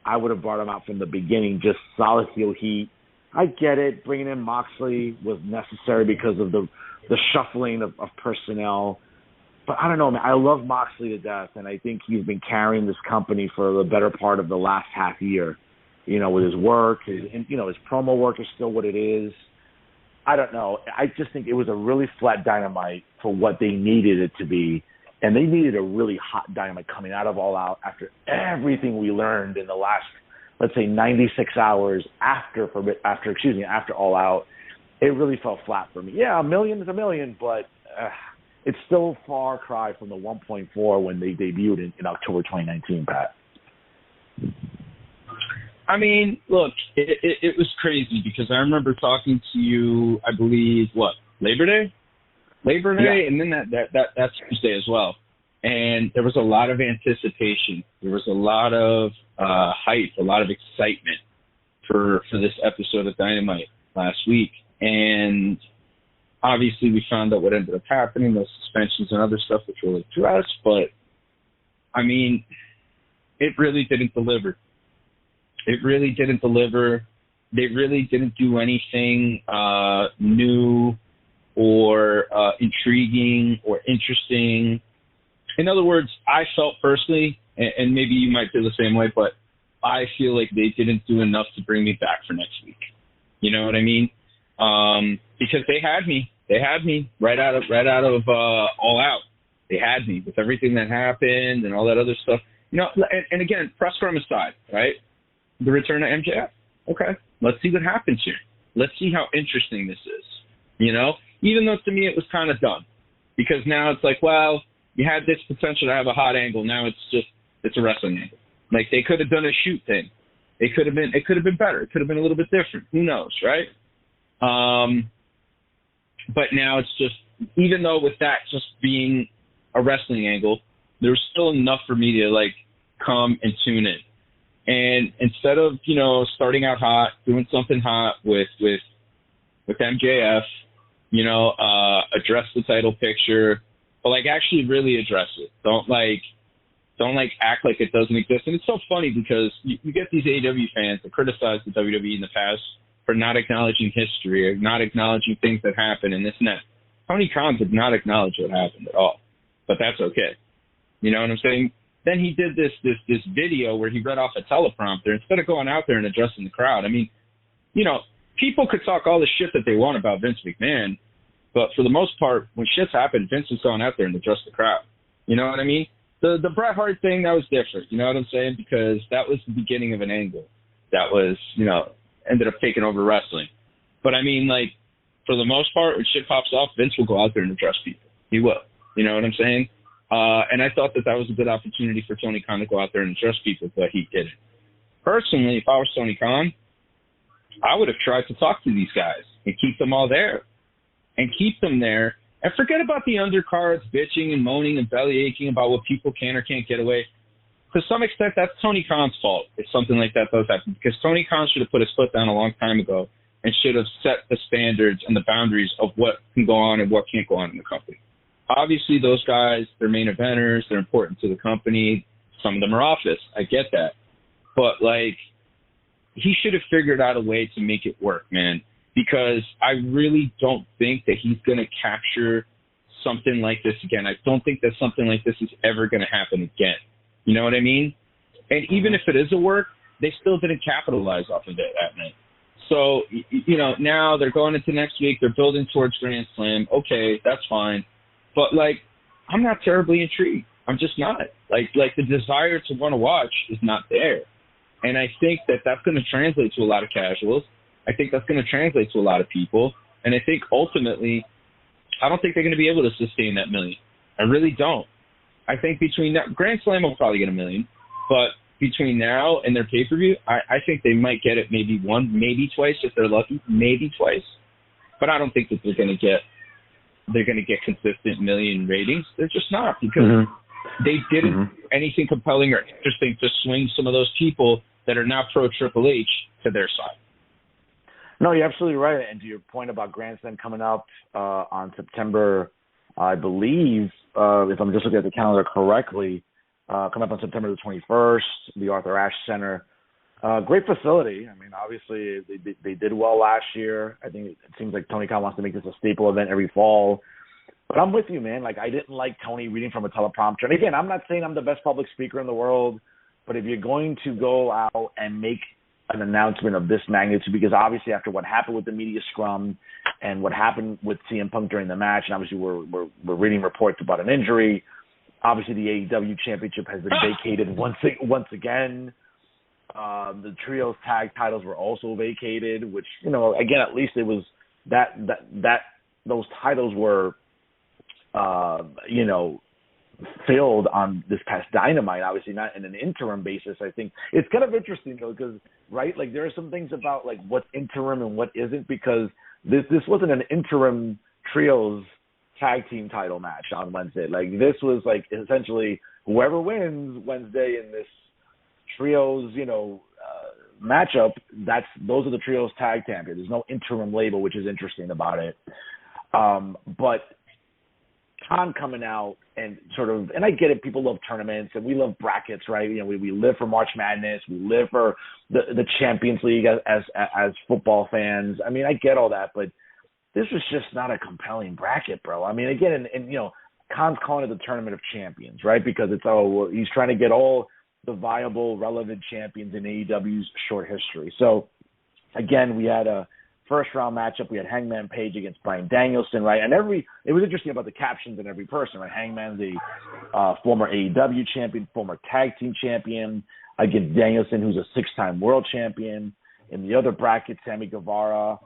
I would have brought him out from the beginning, just solid heel heat, I get it. Bringing in Moxley was necessary because of the shuffling of personnel. But I don't know, man. I love Moxley to death, and I think he's been carrying this company for the better part of the last half year. You know, with his work, his promo work is still what it is. I don't know. I just think it was a really flat Dynamite for what they needed it to be, and they needed a really hot Dynamite coming out of All Out after everything we learned in the last, let's say, 96 hours after All Out. It really fell flat for me. Yeah, $1 million is $1 million, but it's still a far cry from the 1.4 when they debuted in October 2019, Pat. I mean, look, it was crazy because I remember talking to you, I believe, Labor Day, yeah. And then that's Tuesday as well. And there was a lot of anticipation. There was a lot of hype, a lot of excitement for this episode of Dynamite last week. And obviously we found out what ended up happening, those suspensions and other stuff which we'll address. But, I mean, it really didn't deliver. It really didn't deliver. They really didn't do anything new or intriguing or interesting. In other words, I felt personally, and maybe you might feel the same way, but I feel like they didn't do enough to bring me back for next week. You know what I mean? Because they had me. They had me right out of All Out. They had me with everything that happened and all that other stuff. You know, and again, press from aside, right? The return of MJF. Okay, let's see what happens here. Let's see how interesting this is. You know, even though to me it was kind of dumb, because now it's like, well, you had this potential to have a hot angle. Now it's a wrestling angle. Like they could have done a shoot thing. It could have been better. It could have been a little bit different. Who knows, right? But now it's just, even though with that just being a wrestling angle, there was still enough for me to like come and tune in. And instead of, you know, starting out hot, doing something hot with MJF, you know, address the title picture, but like actually really address it. Don't act like it doesn't exist. And it's so funny because you get these AEW fans that criticize the WWE in the past for not acknowledging history or not acknowledging things that happen and this and that. Tony Khan did not acknowledge what happened at all, but that's okay. You know what I'm saying? Then he did this video where he read off a teleprompter instead of going out there and addressing the crowd. I mean, you know, people could talk all the shit that they want about Vince McMahon, but for the most part, when shit's happened, Vince was going out there and addressed the crowd. You know what I mean? The Bret Hart thing, that was different. You know what I'm saying? Because that was the beginning of an angle that was, you know, ended up taking over wrestling. But I mean, like, for the most part, when shit pops off, Vince will go out there and address people. He will. You know what I'm saying? And I thought that was a good opportunity for Tony Khan to go out there and address people, but he didn't. Personally, if I was Tony Khan, I would have tried to talk to these guys and keep them all there. And keep them there. And forget about the undercards bitching and moaning and belly aching about what people can or can't get away. To some extent, that's Tony Khan's fault if something like that does happen. Because Tony Khan should have put his foot down a long time ago and should have set the standards and the boundaries of what can go on and what can't go on in the company. Obviously, those guys, they're main eventers. They're important to the company. Some of them are office. I get that. But, like, he should have figured out a way to make it work, man. Because I really don't think that he's going to capture something like this again. I don't think that something like this is ever going to happen again. You know what I mean? And even if it is a work, they still didn't capitalize off of it that night. So, you know, now they're going into next week. They're building towards Grand Slam. Okay, that's fine. But, like, I'm not terribly intrigued. I'm just not. Like the desire to want to watch is not there. And I think that that's going to translate to a lot of casuals. I think that's going to translate to a lot of people. And I think ultimately, I don't think they're going to be able to sustain that $1 million. I really don't. I think between that, Grand Slam will probably get $1 million. But between now and their pay-per-view, I think they might get it maybe once, maybe twice if they're lucky, maybe twice. But I don't think that they're going to get consistent $1 million ratings. They're just not, because they didn't do anything compelling or interesting to swing some of those people that are now pro Triple H to their side. No, you're absolutely right. And to your point about Grand Slam coming up on September, I believe, if I'm just looking at the calendar correctly, coming up on September the 21st, the Arthur Ashe Center. Great facility. I mean, obviously they did well last year. I think it seems like Tony Khan wants to make this a staple event every fall. But I'm with you, man. Like, I didn't like Tony reading from a teleprompter. And again, I'm not saying I'm the best public speaker in the world, but if you're going to go out and make an announcement of this magnitude, because obviously after what happened with the media scrum and what happened with CM Punk during the match, and obviously we're reading reports about an injury. Obviously the AEW championship has been vacated once again. The trios tag titles were also vacated, which, you know, again, at least it was that those titles were, you know, filled on this past Dynamite, obviously not in an interim basis. I think it's kind of interesting though, because right, like there are some things about like what's interim and what isn't, because this wasn't an interim trios tag team title match on Wednesday. Like this was like essentially whoever wins Wednesday in this trios, you know, matchup, those are the trios tag champions. There's no interim label, which is interesting about it. But Khan coming out and sort of, and I get it, people love tournaments and we love brackets, right? You know, we live for March Madness, we live for the Champions League as football fans. I mean, I get all that, but this was just not a compelling bracket, bro. I mean, again, and you know, Khan's calling it the Tournament of Champions, right? Because it's he's trying to get all the viable, relevant champions in AEW's short history. So again, we had a first round matchup. We had Hangman Page against Bryan Danielson, right? And it was interesting about the captions in every person, right? Hangman's a former AEW champion, former tag team champion, against Danielson, who's a 6-time world champion. In the other bracket, Sammy Guevara,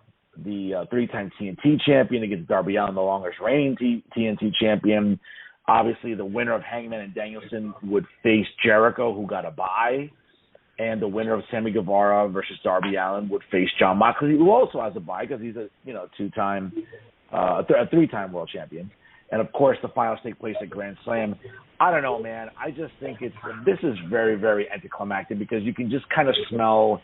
the 3-time TNT champion, against Darby Allin, the longest reigning TNT champion. Obviously, the winner of Hangman and Danielson would face Jericho, who got a bye. And the winner of Sammy Guevara versus Darby Allin would face Jon Moxley, who also has a bye because he's a 3-time world champion. And of course, the finals take place at Grand Slam. I don't know, man. I just think this is very, very anticlimactic because you can just kind of smell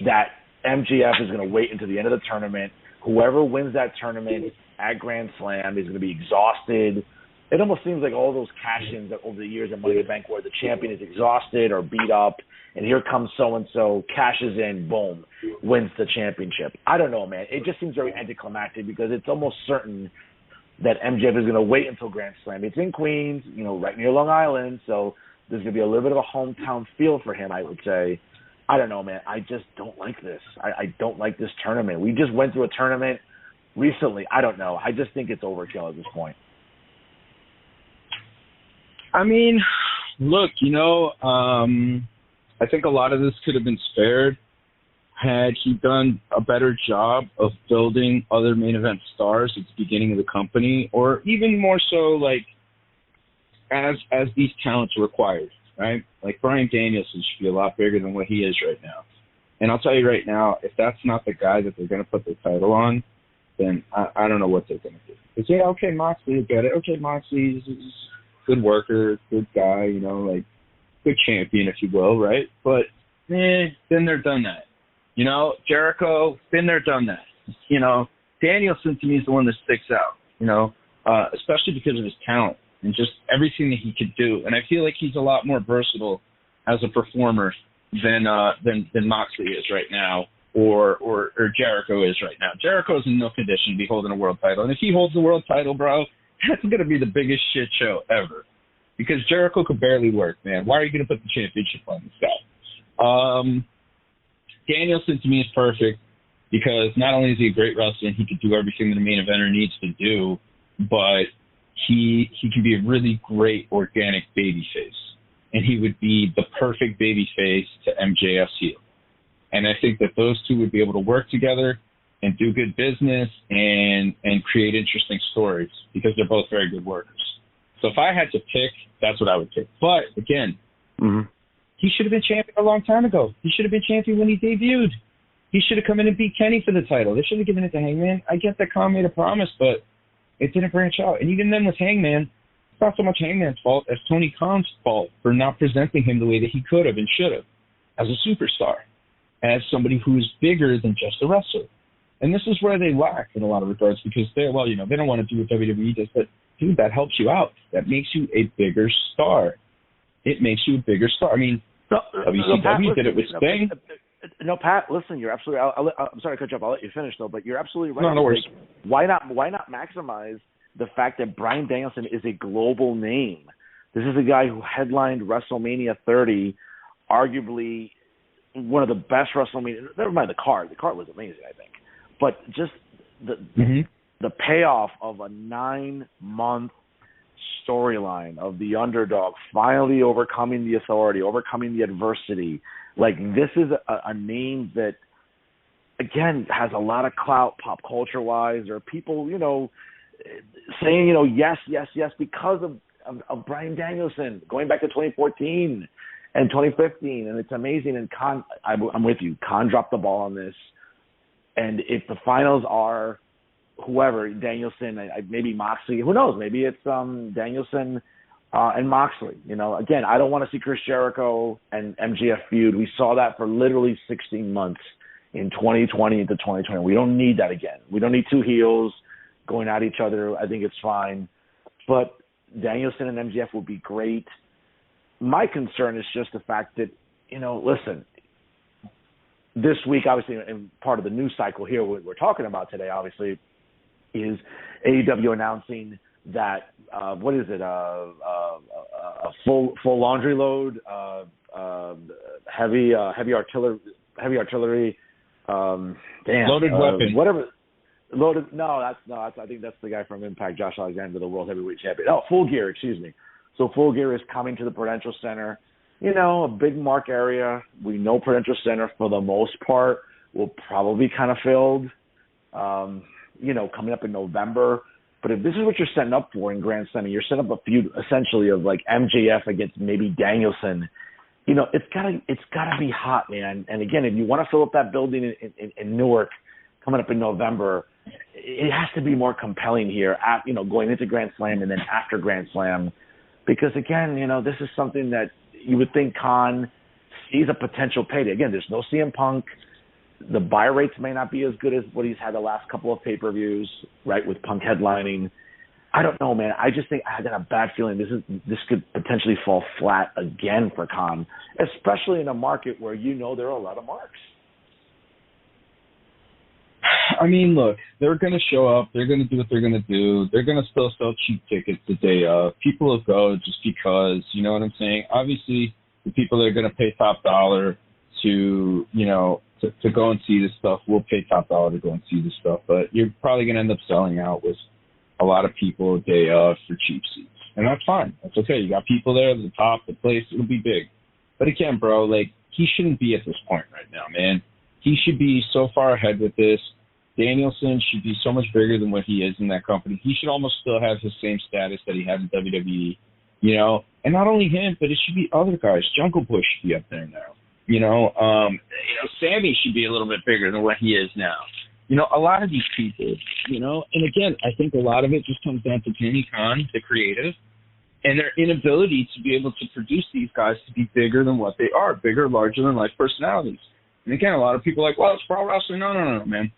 that MJF is going to wait until the end of the tournament. Whoever wins that tournament at Grand Slam is going to be exhausted. It almost seems like all those cash-ins that over the years at Money in the Bank where the champion is exhausted or beat up, and here comes so-and-so, cashes in, boom, wins the championship. I don't know, man. It just seems very anticlimactic because it's almost certain that MJF is going to wait until Grand Slam. It's in Queens, you know, right near Long Island, so there's going to be a little bit of a hometown feel for him, I would say. I don't know, man. I just don't like this. I don't like this tournament. We just went through a tournament recently. I don't know. I just think it's overkill at this point. I mean, look, you know, I think a lot of this could have been spared had he done a better job of building other main event stars at the beginning of the company, or even more so, like, as these talents are required, right? Like, Bryan Danielson should be a lot bigger than what he is right now. And I'll tell you right now, if that's not the guy that they're going to put the title on, then I don't know what they're going to do. Because, yeah, okay, Moxley, you get it. Okay, Moxley's good worker, good guy, you know, like good champion, if you will, right? But been there, done that. You know, Jericho, been there, done that. You know, Danielson to me is the one that sticks out, you know, especially because of his talent and just everything that he could do. And I feel like he's a lot more versatile as a performer than Moxley is right now, or Jericho is right now. Jericho's in no condition to be holding a world title. And if he holds the world title, bro, that's going to be the biggest shit show ever. Because Jericho could barely work, man. Why are you going to put the championship on this guy? Danielson, to me, is perfect because not only is he a great wrestler and he can do everything that a main eventer needs to do, but he can be a really great organic babyface. And he would be the perfect babyface to MJF's heel. And I think that those two would be able to work together and do good business and create interesting stories because they're both very good workers. So if I had to pick, that's what I would pick. But, again, he should have been champion a long time ago. He should have been champion when he debuted. He should have come in and beat Kenny for the title. They should have given it to Hangman. I get that Khan made a promise, but it didn't branch out. And even then with Hangman, it's not so much Hangman's fault as Tony Khan's fault for not presenting him the way that he could have and should have as a superstar, as somebody who's bigger than just a wrestler. And this is where they lack in a lot of regards because they don't want to do what WWE does, but dude, that helps you out. That makes you a bigger star. It makes you a bigger star. I mean, WCW did it with Sting. No, Pat. Listen, you're absolutely. I'm sorry to cut you off. I'll let you finish though, but you're absolutely right. No worries. Why not maximize the fact that Bryan Danielson is a global name? This is a guy who headlined WrestleMania 30, arguably one of the best WrestleMania. Never mind the card. The card was amazing, I think. But just the payoff of a 9-month storyline of the underdog finally overcoming the authority, overcoming the adversity. Like, this is a name that, again, has a lot of clout pop culture-wise. There are people, saying, yes, because of Bryan Danielson, going back to 2014 and 2015, and it's amazing. And I'm with you. Khan dropped the ball on this. And if the finals are whoever, Danielson, maybe Moxley, who knows? Maybe it's Danielson and Moxley. Again, I don't want to see Chris Jericho and MJF feud. We saw that for literally 16 months in 2020 into 2020. We don't need that again. We don't need two heels going at each other. I think it's fine. But Danielson and MJF would be great. My concern is just the fact that, listen, this week, obviously, and part of the news cycle here we're talking about today, obviously, is AEW announcing that what is it? A full laundry load, heavy artillery, loaded weapon, whatever. Loaded? No, that's I think that's the guy from Impact, Josh Alexander, the World Heavyweight Champion. Oh, Full Gear, excuse me. So Full Gear is coming to the Prudential Center. A big mark area. We know Prudential Center, for the most part, will probably be kind of filled, coming up in November. But if this is what you're setting up for in Grand Slam, you're setting up a feud essentially of like MJF against maybe Danielson, it's gotta be hot, man. And again, if you want to fill up that building in Newark coming up in November, it has to be more compelling here, going into Grand Slam and then after Grand Slam. Because again, this is something that you would think Khan sees a potential payday. Again, there's no CM Punk. The buy rates may not be as good as what he's had the last couple of pay-per-views, right, with Punk headlining. I don't know, man. I just think I got a bad feeling this could potentially fall flat again for Khan, especially in a market where there are a lot of marks. I mean, look, they're going to show up. They're going to do what they're going to do. They're going to still sell cheap tickets the day of. People will go just because, you know what I'm saying? Obviously, the people that are going to pay top dollar to go and see this stuff will pay top dollar to go and see this stuff. But you're probably going to end up selling out with a lot of people day of for cheap seats. And that's fine. That's okay. You got people there at the top, the place, it'll be big. But again, bro, he shouldn't be at this point right now, man. He should be so far ahead with this. Danielson should be so much bigger than what he is in that company. He should almost still have his same status that he had in WWE, And not only him, but it should be other guys. Jungle Boy should be up there now. Sammy should be a little bit bigger than what he is now. A lot of these people, And again, I think a lot of it just comes down to Tony Khan, the creative, and their inability to be able to produce these guys to be bigger than what they are, bigger, larger than life personalities. And again, a lot of people are like, well, it's pro wrestling. No, man.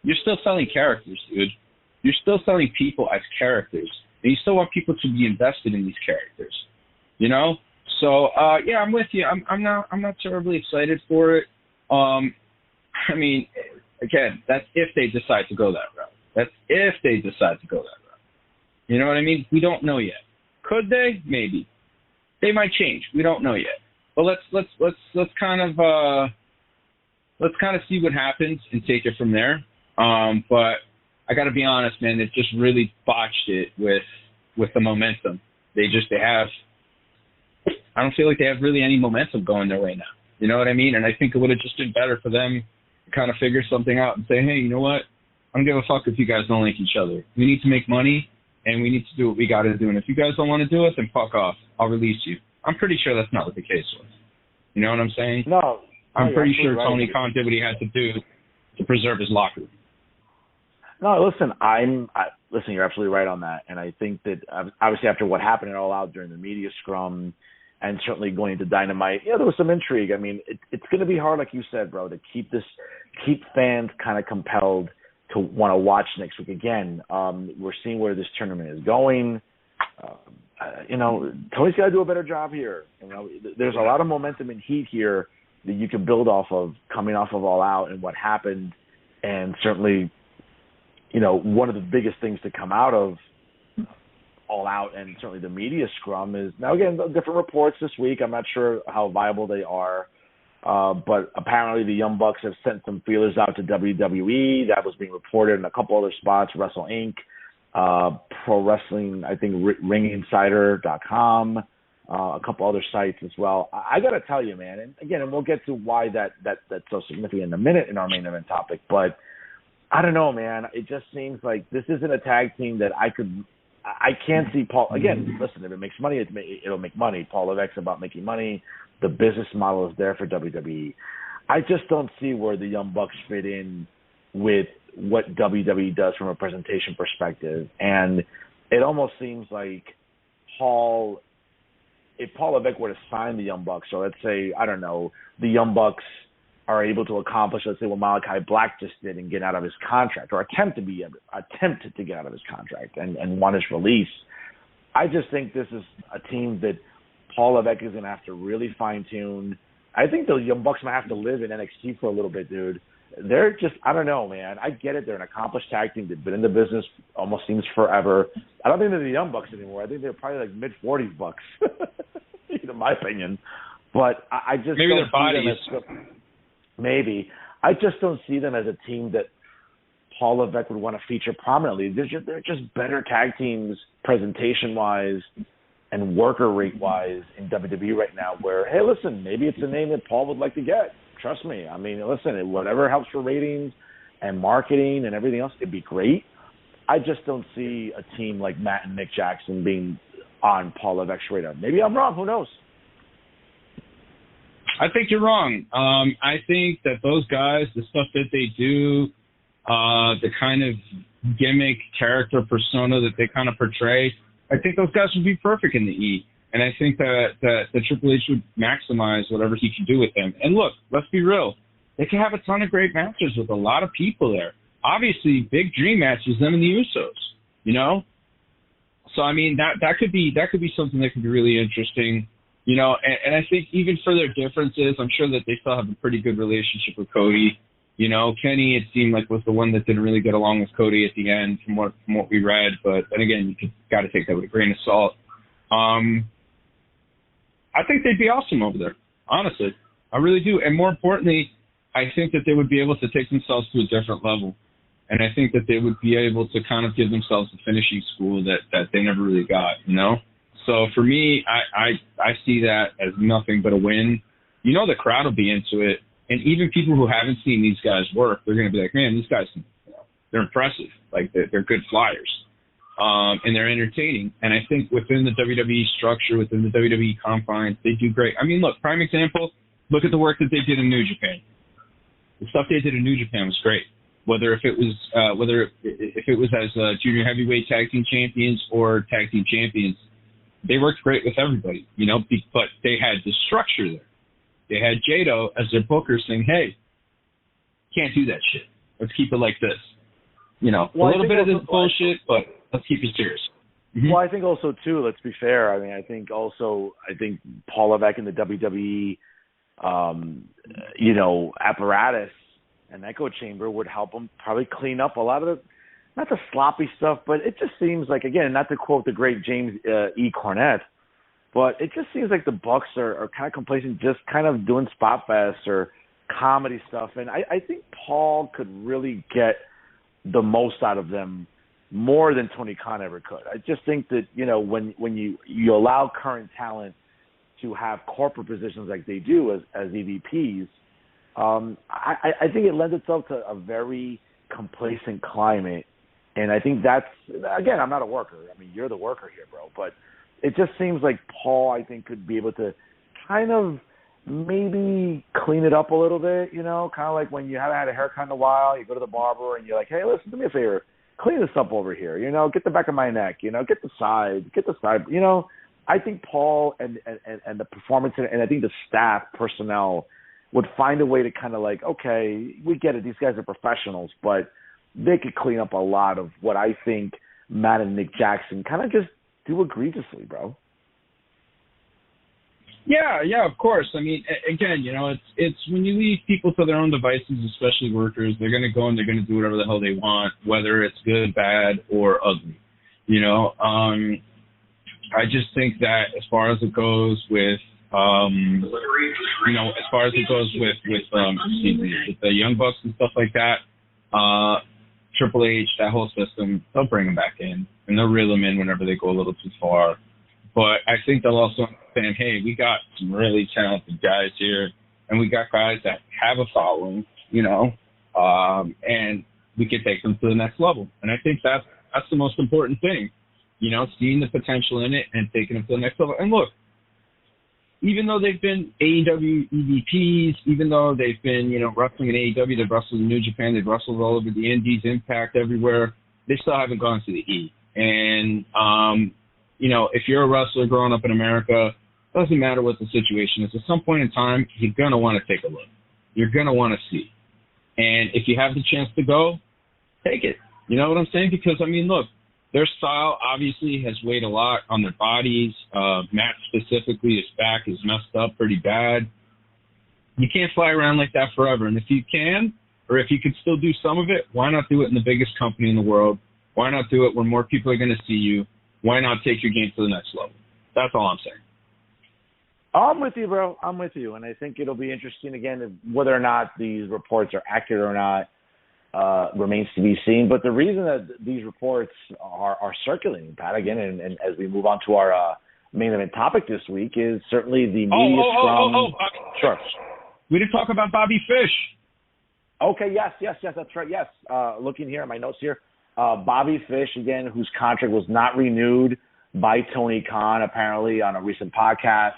You're still selling characters, dude. You're still selling people as characters. And you still want people to be invested in these characters. So yeah, I'm with you. I'm not terribly excited for it. I mean, again, that's if they decide to go that route. That's if they decide to go that route. You know what I mean? We don't know yet. Could they? Maybe. They might change. We don't know yet. But let's kind of see what happens and take it from there. But I got to be honest, man. They've just really botched it with the momentum. I don't feel like they have really any momentum going their way now. You know what I mean? And I think it would have just been better for them to kind of figure something out and say, hey, you know what? I don't give a fuck if you guys don't like each other. We need to make money, and we need to do what we got to do. And if you guys don't want to do it, then fuck off. I'll release you. I'm pretty sure that's not what the case was. You know what I'm saying? No. I'm pretty sure Tony Khan did what he had to do to preserve his locker room. No, listen, listen, you're absolutely right on that. And I think that obviously after what happened at All Out during the media scrum and certainly going into Dynamite, there was some intrigue. I mean, it's going to be hard, like you said, bro, to keep fans kind of compelled to want to watch next week. Again, we're seeing where this tournament is going. Tony's got to do a better job here. There's a lot of momentum and heat here that you can build off of coming off of All Out and what happened. And certainly, one of the biggest things to come out of All Out and certainly the media scrum is, now again, different reports this week. I'm not sure how viable they are. But apparently the Young Bucks have sent some feelers out to WWE. That was being reported in a couple other spots, Wrestle Inc., Pro Wrestling, I think RingInsider.com, a couple other sites as well. I got to tell you, man, and again, and we'll get to why that's so significant in a minute in our main event topic, but I don't know, man. It just seems like this isn't a tag team that I can't see Paul. Again, listen, if it makes money, it'll make money. Paul Levesque's about making money. The business model is there for WWE. I just don't see where the Young Bucks fit in with what WWE does from a presentation perspective. And it almost seems like if Paul Levesque were to sign the Young Bucks, so let's say, I don't know, the Young Bucks are able to accomplish, let's say, what Malachi Black just did and get out of his contract, or attempted to get out of his contract and want his release. I just think this is a team that Paul Levesque is going to have to really fine-tune. I think the Young Bucks might have to live in NXT for a little bit, dude. They're just, I don't know, man. I get it. They're an accomplished tag team. They've been in the business almost seems forever. I don't think they're the Young Bucks anymore. I think they're probably like mid-40s Bucks, in my opinion. But I just maybe don't their bodies. see them as, maybe. I just don't see them as a team that Paul Levesque would want to feature prominently. They're just better tag teams presentation-wise and worker rate-wise in WWE right now where, hey, listen, maybe it's a name that Paul would like to get. Trust me. I mean, listen, whatever helps for ratings and marketing and everything else, it'd be great. I just don't see a team like Matt and Nick Jackson being on Paul Levesque's radar. Maybe I'm wrong. Who knows? I think you're wrong. I think that those guys, the stuff that they do, the kind of gimmick, character, persona that they kind of portray, I think those guys would be perfect in the E. And I think that Triple H would maximize whatever he can do with them. And look, let's be real. They can have a ton of great matches with a lot of people there. Obviously, big dream matches, them and the Usos, So, I mean, that could be something that could be really interesting, and I think even for their differences, I'm sure that they still have a pretty good relationship with Cody. Kenny, it seemed like, was the one that didn't really get along with Cody at the end from what we read. But then again, you got to take that with a grain of salt. I think they'd be awesome over there, honestly. I really do. And more importantly, I think that they would be able to take themselves to a different level. And I think that they would be able to kind of give themselves a finishing school that they never really got, So for me, I see that as nothing but a win. The crowd will be into it. And even people who haven't seen these guys work, they're going to be like, man, these guys, they're impressive. Like, they're good flyers. And they're entertaining. And I think within the WWE structure, within the WWE confines, they do great. I mean, look, prime example, look at the work that they did in New Japan. The stuff they did in New Japan was great. Whether if it was as junior heavyweight tag team champions or tag team champions, they worked great with everybody, but they had the structure there. They had Jado as their booker saying, hey, can't do that shit. Let's keep it like this. A little bit of this bullshit, but let's keep it serious. Mm-hmm. Well, I think also, too, let's be fair. I mean, I think Paul Levesque in the WWE, apparatus and echo chamber would help him probably clean up a lot of not the sloppy stuff, but it just seems like, again, not to quote the great James E. Cornette, but it just seems like the Bucks are kind of complacent, just kind of doing spot fests or comedy stuff. And I think Paul could really get the most out of them more than Tony Khan ever could. I just think that, when you allow current talent to have corporate positions like they do as EVPs, I think it lends itself to a very complacent climate. And I think that's, again, I'm not a worker. I mean, you're the worker here, bro. But it just seems like Paul, I think, could be able to kind of maybe clean it up a little bit, kind of like when you haven't had a haircut in a while, you go to the barber and you're like, hey, listen, do me a favor, clean this up over here, get the back of my neck, get the side. I think Paul and the performance and I think the staff personnel would find a way to kind of like, okay, we get it, these guys are professionals, but they could clean up a lot of what I think Matt and Nick Jackson kind of just do egregiously, bro. Yeah, of course. I mean, again, it's when you leave people to their own devices, especially workers, they're going to go and they're going to do whatever the hell they want, whether it's good, bad, or ugly. I just think that as far as it goes with, with the Young Bucks and stuff like that, Triple H, that whole system, they'll bring them back in and they'll reel them in whenever they go a little too far. But I think they'll also understand, hey, we got some really talented guys here, and we got guys that have a following, and we can take them to the next level. And I think that's the most important thing, seeing the potential in it and taking them to the next level. And look, even though they've been AEW EVPs, even though they've been, wrestling in AEW, they've wrestled in New Japan, they've wrestled all over the Indies, Impact, everywhere, they still haven't gone to the E. And, if you're a wrestler growing up in America, it doesn't matter what the situation is. At some point in time, you're going to want to take a look. You're going to want to see. And if you have the chance to go, take it. You know what I'm saying? Because, look, their style obviously has weighed a lot on their bodies. Matt specifically, his back is messed up pretty bad. You can't fly around like that forever. And if you can, or if you could still do some of it, why not do it in the biggest company in the world? Why not do it where more people are going to see you? Why not take your game to the next level? That's all I'm saying. I'm with you, bro. I'm with you. And I think it'll be interesting, again, whether or not these reports are accurate or not remains to be seen. But the reason that these reports are circulating, Pat, again, and as we move on to our main event topic this week, is certainly the media scrum. Sure. We didn't talk about Bobby Fish. Okay, yes, that's right. Yes. Looking here at my notes here. Bobby Fish, again, whose contract was not renewed by Tony Khan, apparently, on a recent podcast,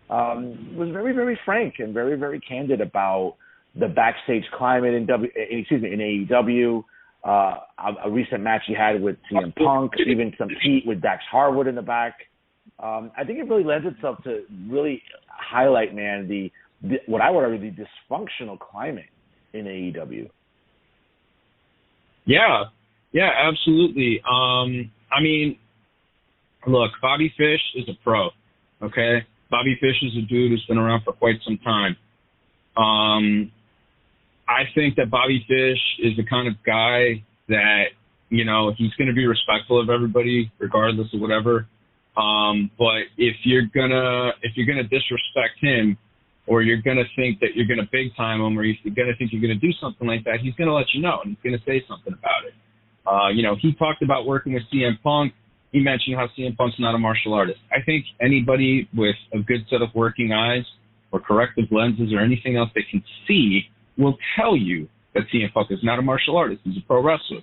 was very, very frank and very, very candid about the backstage climate in AEW, a recent match he had with CM Punk, even some heat with Dax Harwood in the back. I think it really lends itself to really highlight, man, the what I would argue the dysfunctional climate in AEW. Yeah, absolutely. Look, Bobby Fish is a pro, okay? Bobby Fish is a dude who's been around for quite some time. I think that Bobby Fish is the kind of guy that, he's going to be respectful of everybody regardless of whatever. But if you're gonna disrespect him, or you're gonna think that you're gonna big time him, or you're gonna think you're gonna do something like that, he's gonna let you know and he's gonna say something about it. He talked about working with CM Punk. He mentioned how CM Punk's not a martial artist. I think anybody with a good set of working eyes or corrective lenses or anything else they can see will tell you that CM Punk is not a martial artist. He's a pro wrestler.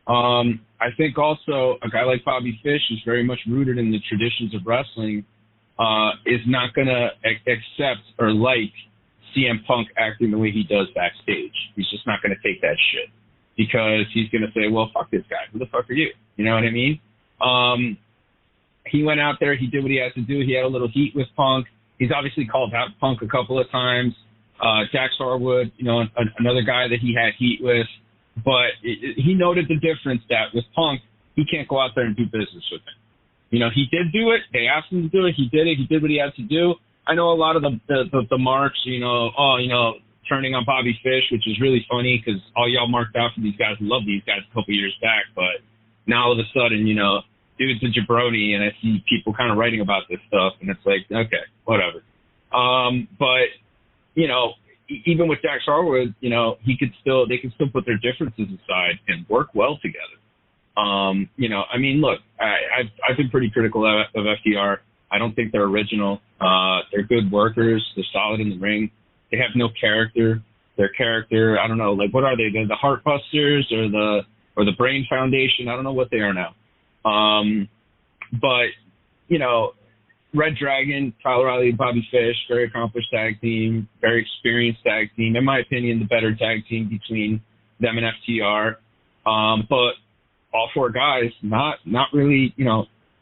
I think also a guy like Bobby Fish is very much rooted in the traditions of wrestling, is not going to accept or like CM Punk acting the way he does backstage. He's just not going to take that shit because he's going to say, well, fuck this guy. Who the fuck are you? You know what I mean? He went out there. He did what he had to do. He had a little heat with Punk. He's obviously called out Punk a couple of times. Dax Harwood, another guy that he had heat with. But he noted the difference that with Punk, he can't go out there and do business with him. He did do it. They asked him to do it. He did it. He did what he had to do. I know a lot of the marks, turning on Bobby Fish, which is really funny because all y'all marked out for these guys and love these guys a couple years back. But now all of a sudden, dude's a jabroni, and I see people kind of writing about this stuff, and it's like, okay, whatever. But even with Dax Harwood, they could still put their differences aside and work well together. Look, I've been pretty critical of FDR. I don't think they're original. They're good workers. They're solid in the ring. They have no character. Their character, I don't know, like what are they? They're the Heart Busters or the Brain Foundation. I don't know what they are now. But Red Dragon, Kyle O'Reilly, and Bobby Fish, very accomplished tag team, very experienced tag team. In my opinion, the better tag team between them and FTR. But all four guys, not really,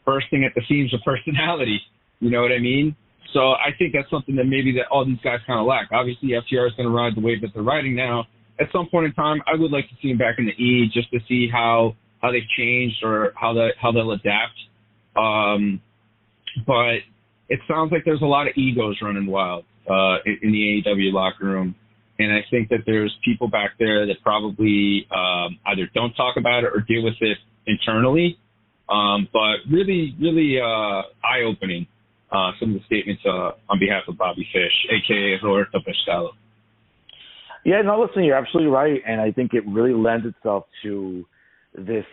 bursting at the seams of personality. You know what I mean? So I think that's something that maybe that all these guys kind of lack. Obviously, FTR is going to ride the wave that they're riding now. At some point in time, I would like to see them back in the E just to see how they've changed or how they'll adapt. But it sounds like there's a lot of egos running wild in the AEW locker room. And I think that there's people back there that probably either don't talk about it or deal with it internally. But really, really eye-opening, some of the statements on behalf of Bobby Fish, a.k.a. Roberto Pescado. Yeah, no, listen, you're absolutely right. And I think it really lends itself to this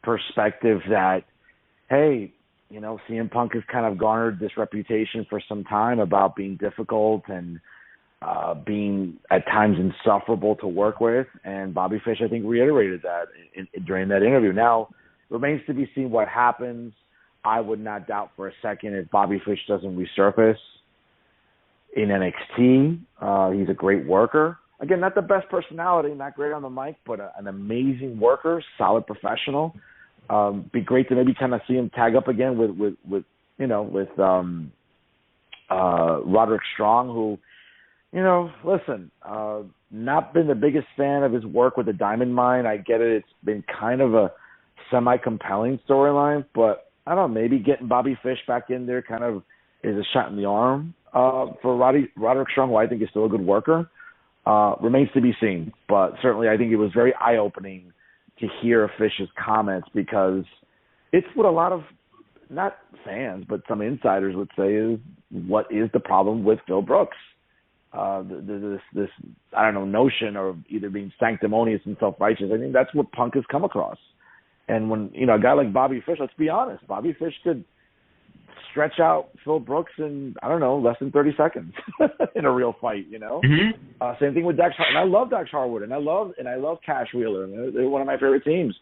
perspective that, hey, you know, CM Punk has kind of garnered this reputation for some time about being difficult and being at times insufferable to work with. And Bobby Fish, I think, reiterated that during that interview. Now, remains to be seen what happens. I would not doubt for a second if Bobby Fish doesn't resurface in NXT. He's a great worker. Again, not the best personality, not great on the mic, but an amazing worker, solid professional. Be great to maybe kind of see him tag up again with Roderick Strong, who, you know, listen, not been the biggest fan of his work with the Diamond Mine. I get it. It's been kind of a semi-compelling storyline, but I don't know, maybe getting Bobby Fish back in there kind of is a shot in the arm for Roderick Strong, who I think is still a good worker. Remains to be seen, but certainly I think it was very eye-opening to hear Fish's comments, because it's what a lot of, not fans, but some insiders would say is, what is the problem with Phil Brooks? This I don't know, notion of either being sanctimonious and self-righteous. I think that's what Punk has come across. And when, you know, a guy like Bobby Fish, let's be honest, Bobby Fish could stretch out Phil Brooks in, I don't know, less than 30 seconds in a real fight, you know? Mm-hmm. Same thing with Dax Harwood. And I love Dax Harwood, and I love Cash Wheeler. And they're one of my favorite teams.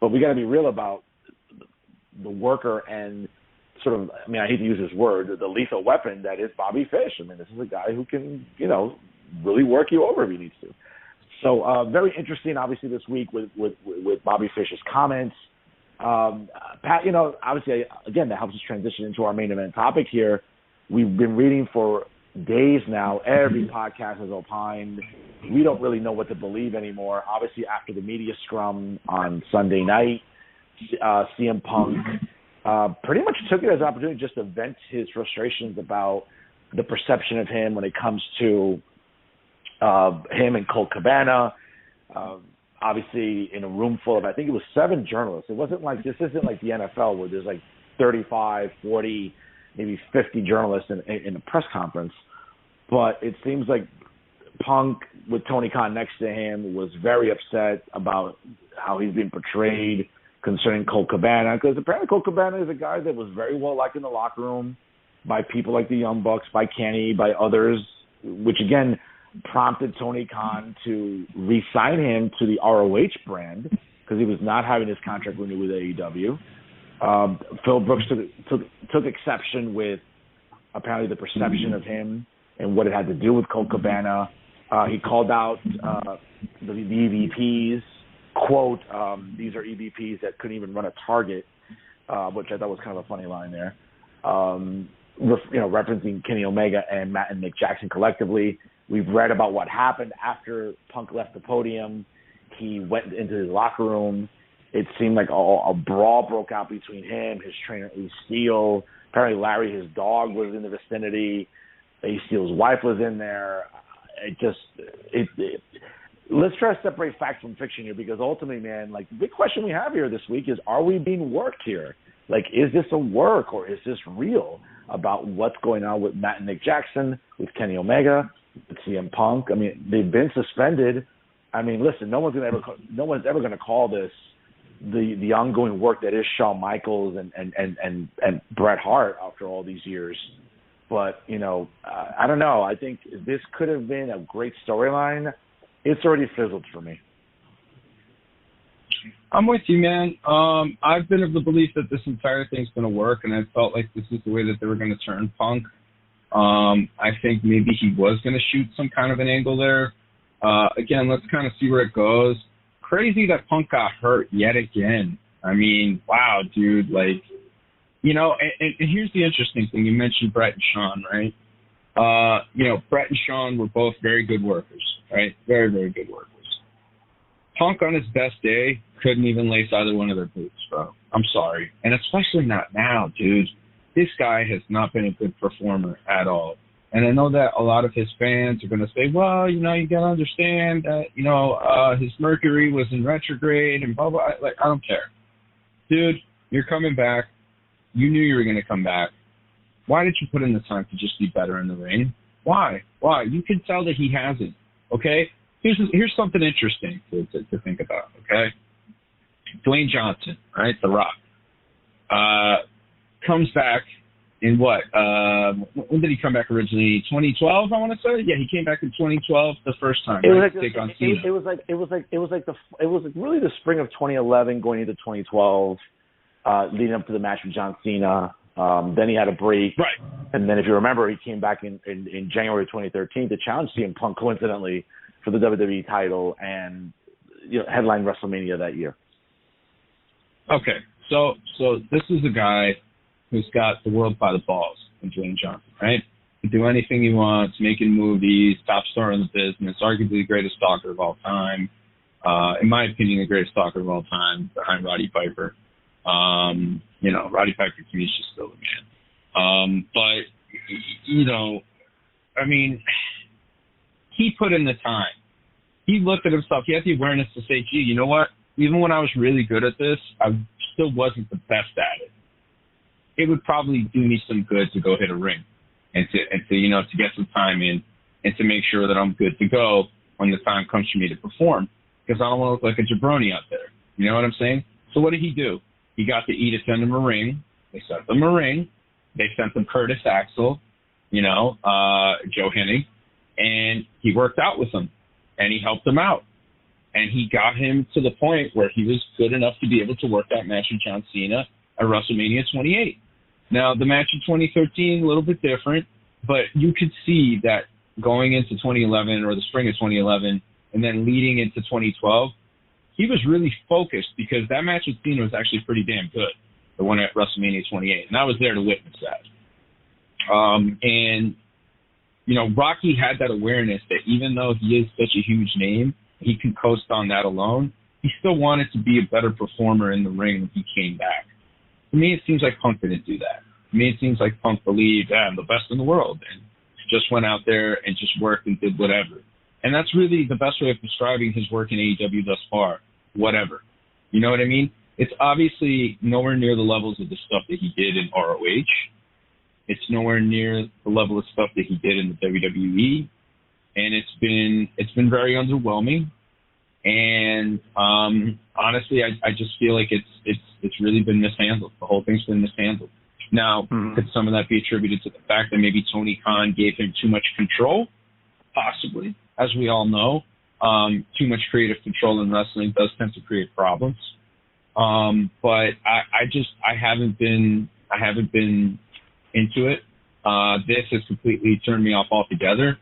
But we got to be real about the worker and sort of, I mean, I hate to use this word, the lethal weapon that is Bobby Fish. I mean, this is a guy who can, you know, really work you over if he needs to. So very interesting, obviously, this week with Bobby Fish's comments. Pat, you know, obviously, again, that helps us transition into our main event topic here. We've been reading for days now. Every podcast has opined. We don't really know what to believe anymore. Obviously, after the media scrum on Sunday night, CM Punk pretty much took it as an opportunity just to vent his frustrations about the perception of him when it comes to him and Colt Cabana. Obviously, in a room full of, I think it was 7 journalists. It wasn't like, this isn't like the NFL where there's like 35, 40, maybe 50 journalists in a press conference. But it seems like Punk, with Tony Khan next to him, was very upset about how he's being portrayed concerning Colt Cabana, because apparently Colt Cabana is a guy that was very well liked in the locker room by people like the Young Bucks, by Kenny, by others, which again prompted Tony Khan to re-sign him to the ROH brand because he was not having his contract renewed with AEW. Phil Brooks took exception with apparently the perception of him and what it had to do with Colt Cabana. He called out the EVPs, quote, these are EVPs that couldn't even run a target, which I thought was kind of a funny line there. Referencing Kenny Omega and Matt and Nick Jackson collectively. We've read about what happened after Punk left the podium. He went into his locker room. It seemed like a brawl broke out between him, his trainer, Ace Steel. Apparently Larry, his dog, was in the vicinity. Ace Steel's wife was in there. Let's try to separate fact from fiction here, because ultimately, man, like, the big question we have here this week is, are we being worked here? Like, is this a work or is this real about what's going on with Matt and Nick Jackson, with Kenny Omega, with CM Punk? I mean, they've been suspended. I mean, listen, no one's ever going to call this the ongoing work that is Shawn Michaels and Bret Hart after all these years. But, you know, I don't know. I think this could have been a great storyline. It's already fizzled for me. I'm with you, man. I've been of the belief that this entire thing's going to work, and I felt like this is the way that they were going to turn Punk. I think maybe he was going to shoot some kind of an angle there. Again, let's kind of see where it goes. Crazy that Punk got hurt yet again. I mean, wow, dude. Like, you know, and here's the interesting thing. You mentioned Bret and Shawn, right? Bret and Shawn were both very good workers, right? Very, very good workers. Punk on his best day couldn't even lace either one of their boots, bro. I'm sorry. And especially not now, dude. this guy has not been a good performer at all. And I know that a lot of his fans are going to say, well, you got to understand that, his Mercury was in retrograde and blah, blah. Like, I don't care. Dude, you're coming back. You knew you were going to come back. Why did you put in the time to just be better in the ring? Why? You can tell that he hasn't, okay? Here's something interesting to think about, okay? Dwayne Johnson, right, The Rock, comes back in what? When did he come back originally? 2012, I want to say. Yeah, he came back in 2012 the first time. It right, was really the spring of 2011 going into 2012, leading up to the match with John Cena. Then he had a break. Right. And then if you remember, he came back in January 2013 to challenge CM Punk, coincidentally, for the WWE title and headline WrestleMania that year. Okay, so this is a guy who's got the world by the balls in Dwayne Johnson, right? He can do anything he wants, making movies, top star in the business, arguably the greatest stalker of all time. In my opinion, the greatest stalker of all time, behind Roddy Piper. Roddy Piper to me is just still the man. But he put in the time. He looked at himself. He had the awareness to say, gee, you know what? Even when I was really good at this, I still wasn't the best at it. It would probably do me some good to go hit a ring and to get some time in and to make sure that I'm good to go when the time comes for me to perform, because I don't want to look like a jabroni out there. You know what I'm saying? So what did he do? He got the E to send him a ring. They sent them a ring. They sent them Curtis Axel, Joe Hennig, and he worked out with them, and he helped them out. And he got him to the point where he was good enough to be able to work that match with John Cena at WrestleMania 28. Now, the match in 2013, a little bit different, but you could see that going into 2011 or the spring of 2011 and then leading into 2012, he was really focused because that match with Cena was actually pretty damn good, the one at WrestleMania 28, and I was there to witness that. Rocky had that awareness that even though he is such a huge name, he can coast on that alone. He still wanted to be a better performer in the ring when he came back. To me, it seems like Punk didn't do that. To me, it seems like Punk believed, I'm the best in the world, and just went out there and just worked and did whatever. And that's really the best way of describing his work in AEW thus far, whatever. You know what I mean? It's obviously nowhere near the levels of the stuff that he did in ROH. It's nowhere near the level of stuff that he did in the WWE. And it's been very underwhelming. And honestly, I just feel like it's really been mishandled. The whole thing's been mishandled. Now, could some of that be attributed to the fact that maybe Tony Khan gave him too much control? Possibly. As we all know, too much creative control in wrestling does tend to create problems. But I haven't been into it. This has completely turned me off altogether.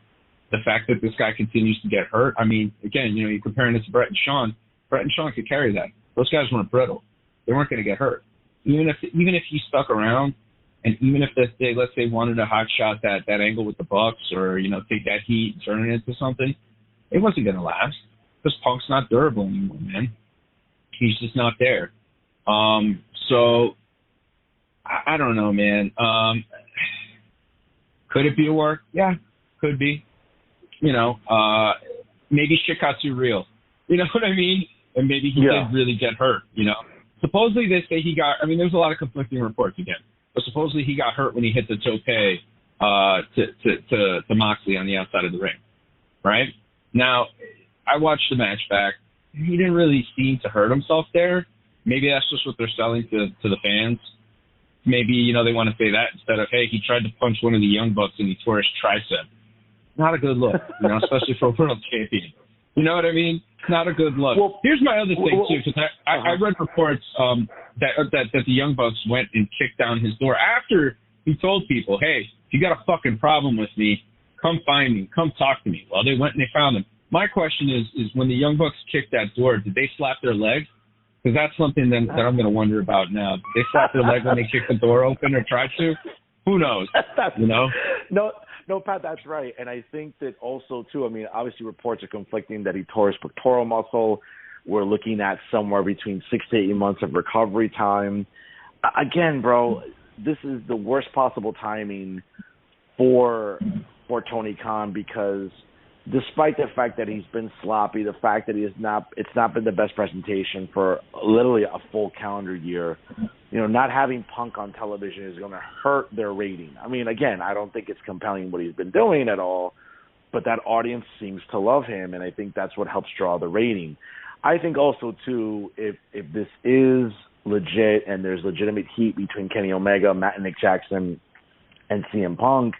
The fact that this guy continues to get hurt. I mean, again, you're comparing this to Brett and Sean. Brett and Sean could carry that. Those guys weren't brittle. They weren't going to get hurt. Even if he stuck around, and even if let's say wanted to hot shot that angle with the Bucks, or take that heat and turn it into something, it wasn't going to last because Punk's not durable anymore, man. He's just not there. So I don't know, man. Could it be a work? Yeah, could be. Maybe shit got too real. You know what I mean? And maybe he did really get hurt, Supposedly they say he got, there's a lot of conflicting reports again, but supposedly he got hurt when he hit the tope to Moxley on the outside of the ring, right? Now, I watched the match back. He didn't really seem to hurt himself there. Maybe that's just what they're selling to the fans. Maybe, they want to say that instead of, hey, he tried to punch one of the Young Bucks and he tore his tricep. Not a good look, especially for a world champion. You know what I mean? Not a good look. Well, here's my other thing, too, because I read reports that the Young Bucks went and kicked down his door after he told people, hey, if you got a fucking problem with me, come find me, come talk to me. Well, they went and they found him. My question is when the Young Bucks kicked that door, did they slap their leg? Because that's something that I'm going to wonder about now. Did they slap their leg when they kicked the door open or tried to? Who knows? No, Pat, that's right. And I think that also, too, obviously reports are conflicting that he tore his pectoral muscle. We're looking at somewhere between 6 to 8 months of recovery time. Again, bro, this is the worst possible timing for Tony Khan, because despite the fact that he's been sloppy, the fact that it's not been the best presentation for literally a full calendar year, not having Punk on television is going to hurt their rating. I mean, again, I don't think it's compelling what he's been doing at all, but that audience seems to love him, and I think that's what helps draw the rating. I think also, too, if this is legit and there's legitimate heat between Kenny Omega, Matt and Nick Jackson, and CM Punk,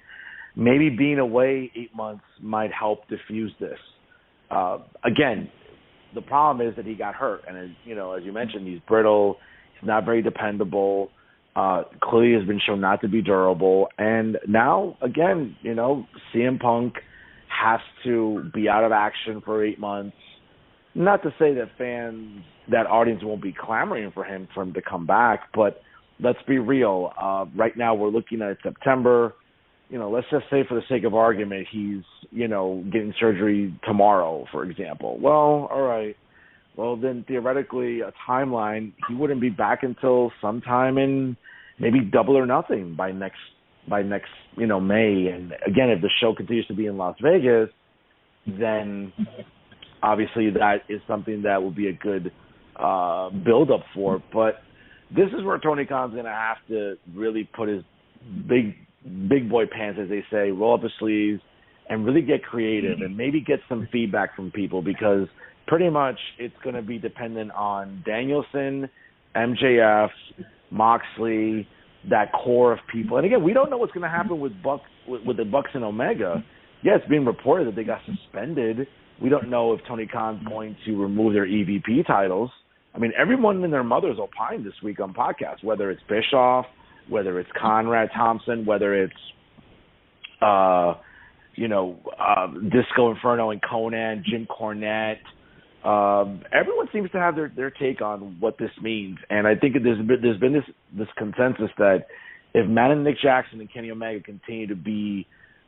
maybe being away 8 months might help diffuse this. Again, the problem is that he got hurt, and as you mentioned, he's brittle. He's not very dependable. Clearly has been shown not to be durable, and now again, CM Punk has to be out of action for 8 months. Not to say that audience won't be clamoring for him to come back, but let's be real. Right now, we're looking at September. Let's just say for the sake of argument, he's, getting surgery tomorrow, for example. Well, all right. Well, then theoretically, a timeline, he wouldn't be back until sometime in maybe Double or Nothing by next May. And again, if the show continues to be in Las Vegas, then obviously that is something that will be a good build-up for. But this is where Tony Khan's going to have to really put his big boy pants, as they say, roll up his sleeves, and really get creative and maybe get some feedback from people, because pretty much it's going to be dependent on Danielson, MJF, Moxley, that core of people. And again, we don't know what's going to happen with the Bucks and Omega. Yeah, it's being reported that they got suspended. We don't know if Tony Khan's going to remove their EVP titles. I mean, everyone and their mothers opined this week on podcasts, whether it's Bischoff, whether it's Conrad Thompson, whether it's, Disco Inferno and Conan, Jim Cornette. Everyone seems to have their take on what this means. And I think there's been this consensus that if Matt and Nick Jackson and Kenny Omega continue to be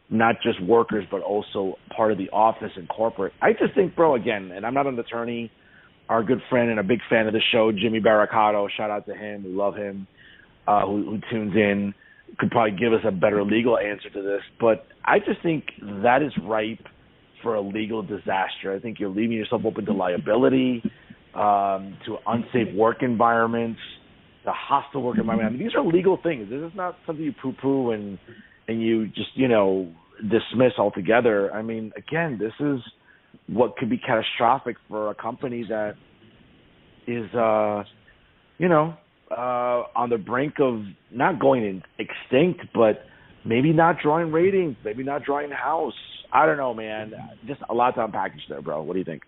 not just workers, but also part of the office and corporate, I just think, bro, again, and I'm not an attorney, our good friend and a big fan of the show, Jimmy Barracato, shout out to him, we love him, who tunes in, could probably give us a better legal answer to this. But I just think that is ripe for a legal disaster. I think you're leaving yourself open to liability, to unsafe work environments, to hostile work environment. I mean, these are legal things. This is not something you poo-poo and you just, dismiss altogether. I mean, again, this is what could be catastrophic for a company that is, on the brink of not going extinct, but maybe not drawing ratings, maybe not drawing house. I don't know, man. Just a lot to unpackage there, bro. What do you think?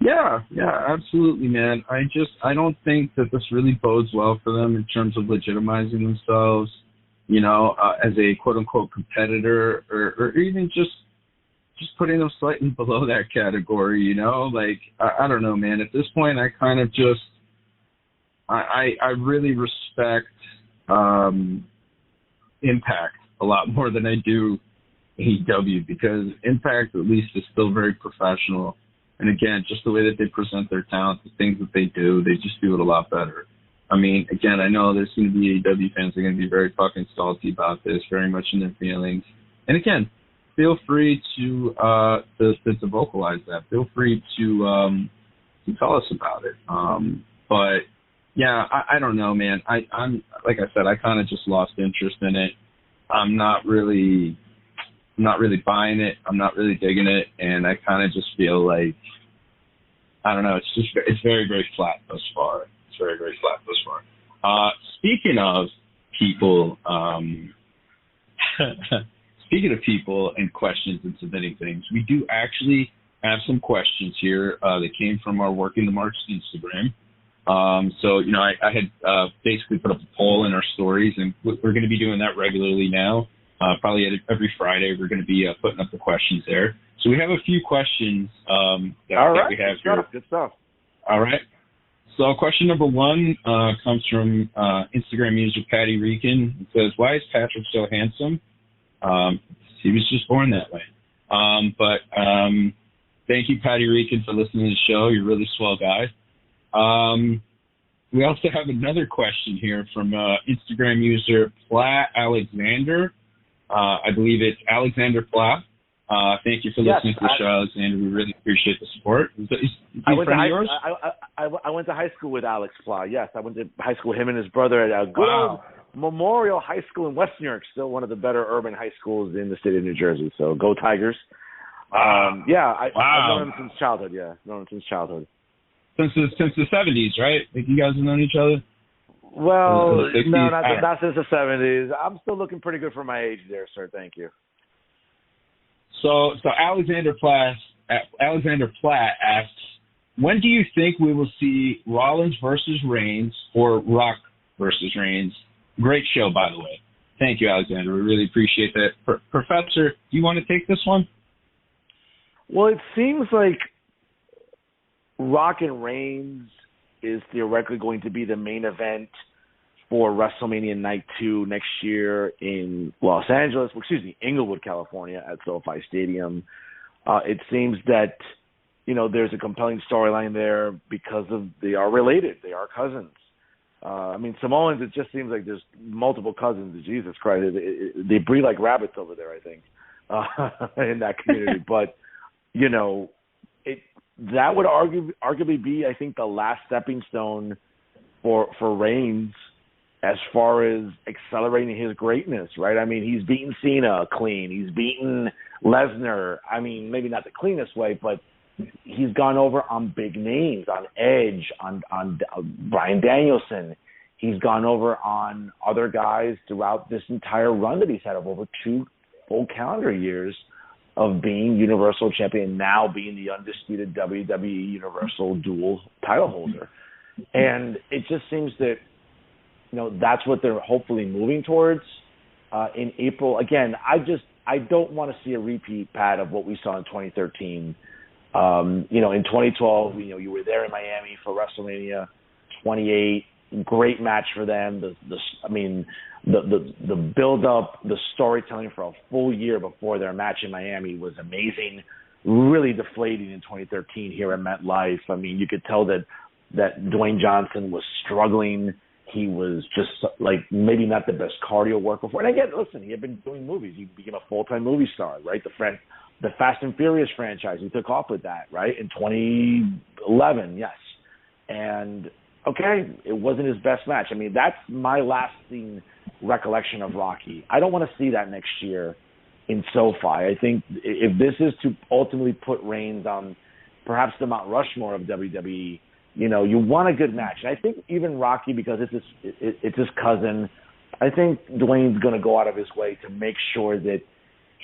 Yeah, absolutely, man. I don't think that this really bodes well for them in terms of legitimizing themselves, as a quote-unquote competitor, or even just putting them slightly below that category, I don't know, man. At this point, I kind of just, I really respect Impact a lot more than I do AEW, because Impact at least is still very professional. And again, just the way that they present their talent, the things that they do, they just do it a lot better. I mean, again, I know there's going to be AEW fans that are going to be very fucking salty about this, very much in their feelings. And again, feel free to vocalize that. Feel free to tell us about it. But yeah, I don't know, man. I'm like I said, I kind of just lost interest in it. I'm not really buying it. I'm not really digging it, and I kind of just feel like, I don't know. It's very, very flat thus far. It's very, very flat thus far. Speaking of people, and questions and submitting things, we do actually have some questions here that came from our Working the Marks Instagram. So, I had basically put up a poll in our stories, and we're going to be doing that regularly now. Probably every Friday, we're going to be putting up the questions there. So we have a few questions that we have here. Good stuff. All right. So question number one comes from Instagram user Patty Reekin. It says, "Why is Patrick so handsome?" He was just born that way. But thank you, Patty Reekin, for listening to the show. You're a really swell guy. we also have another question here from Instagram user Pla Alexander. I believe it's Alexander Pla. Thank you for listening to the show, Alexander. We really appreciate the support. Is he a friend of yours? I went to high school with Alex Pla. Yes, I went to high school with him and his brother at a good old Memorial High School in West New York, still one of the better urban high schools in the state of New Jersey. So go Tigers. I've known him since childhood. Yeah, known him since childhood. Since the 70s, right? Like you guys have known each other? Well, no, not since the 70s. I'm still looking pretty good for my age there, sir. Thank you. So Alexander Platt asks, when do you think we will see Rollins versus Reigns or Rock versus Reigns? Great show, by the way. Thank you, Alexander. We really appreciate that. Professor, do you want to take this one? Well, it seems like Rock and Reigns is theoretically going to be the main event for WrestleMania Night 2 next year in Inglewood, California at SoFi Stadium. It seems that, there's a compelling storyline there because they are related. They are cousins. Samoans, it just seems like there's multiple cousins. Jesus Christ. They breed like rabbits over there, I think, in that community. But, that would arguably be, I think, the last stepping stone for Reigns as far as accelerating his greatness, right? He's beaten Cena clean. He's beaten Lesnar. Maybe not the cleanest way, but he's gone over on big names, on Edge, on Bryan Danielson. He's gone over on other guys throughout this entire run that he's had of over 2 full calendar years of being Universal Champion, now being the undisputed WWE Universal Dual title holder. And it just seems that, that's what they're hopefully moving towards in April. Again, I don't want to see a repeat, Pat, of what we saw in 2013. In 2012, you were there in Miami for WrestleMania 28. Great match for them. The build up, the storytelling for a full year before their match in Miami was amazing. Really deflating in 2013 here at MetLife. You could tell that Dwayne Johnson was struggling. He was just maybe not the best cardio work before. And again, listen, he had been doing movies. He became a full-time movie star, right? The Fast and Furious franchise, he took off with that, right? In 2011, yes. And okay, it wasn't his best match. That's my lasting recollection of Rocky. I don't want to see that next year in SoFi. I think if this is to ultimately put Reigns on perhaps the Mount Rushmore of WWE, you want a good match. And I think even Rocky, because it's his cousin, I think Dwayne's going to go out of his way to make sure that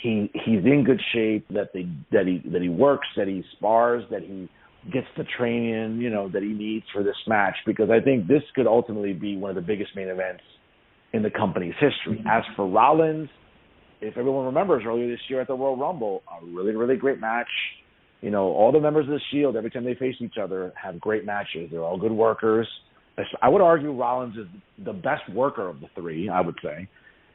he's in good shape, that he works, that he spars, that he gets the training, that he needs for this match, because I think this could ultimately be one of the biggest main events in the company's history. As for Rollins, if everyone remembers earlier this year at the Royal Rumble, a really, really great match. All the members of the Shield, every time they face each other, have great matches. They're all good workers. I would argue Rollins is the best worker of the three, I would say.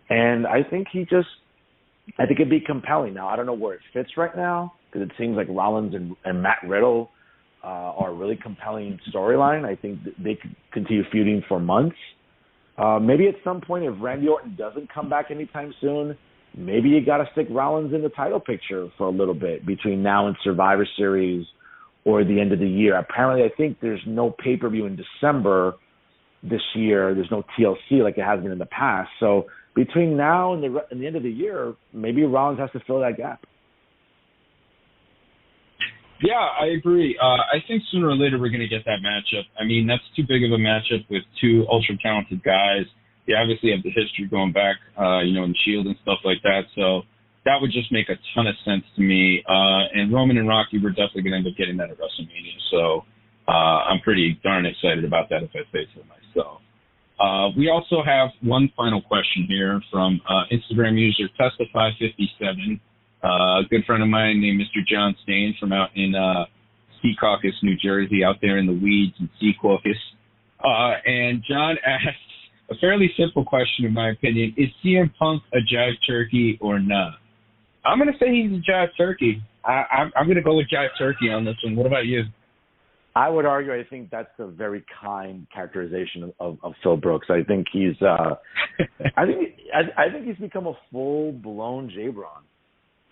And I think it'd be compelling. Now, I don't know where it fits right now, because it seems like Rollins and Matt Riddle are a really compelling storyline. I think they could continue feuding for months. Maybe at some point, if Randy Orton doesn't come back anytime soon, maybe you got to stick Rollins in the title picture for a little bit between now and Survivor Series or the end of the year. Apparently, I think there's no pay-per-view in December this year. There's no TLC like it has been in the past. So between now and the end of the year, maybe Rollins has to fill that gap. Yeah, I agree. I think sooner or later we're going to get that matchup. That's too big of a matchup with 2 ultra-talented guys. You obviously have the history going back, in the Shield and stuff like that. So that would just make a ton of sense to me. And Roman and Rocky, we're definitely going to end up getting that at WrestleMania. So I'm pretty darn excited about that, if I say so myself. We also have one final question here from Instagram user Testify57. A good friend of mine named Mr. John Stain from out in Secaucus, New Jersey, out there in the weeds in Secaucus. And John asks a fairly simple question, in my opinion. Is CM Punk a jive turkey or not? I'm going to say he's a jive turkey. I'm going to go with jive turkey on this one. What about you? I would argue. I think that's a very kind characterization of Phil Brooks. I think he's. I think he's become a full blown Jabron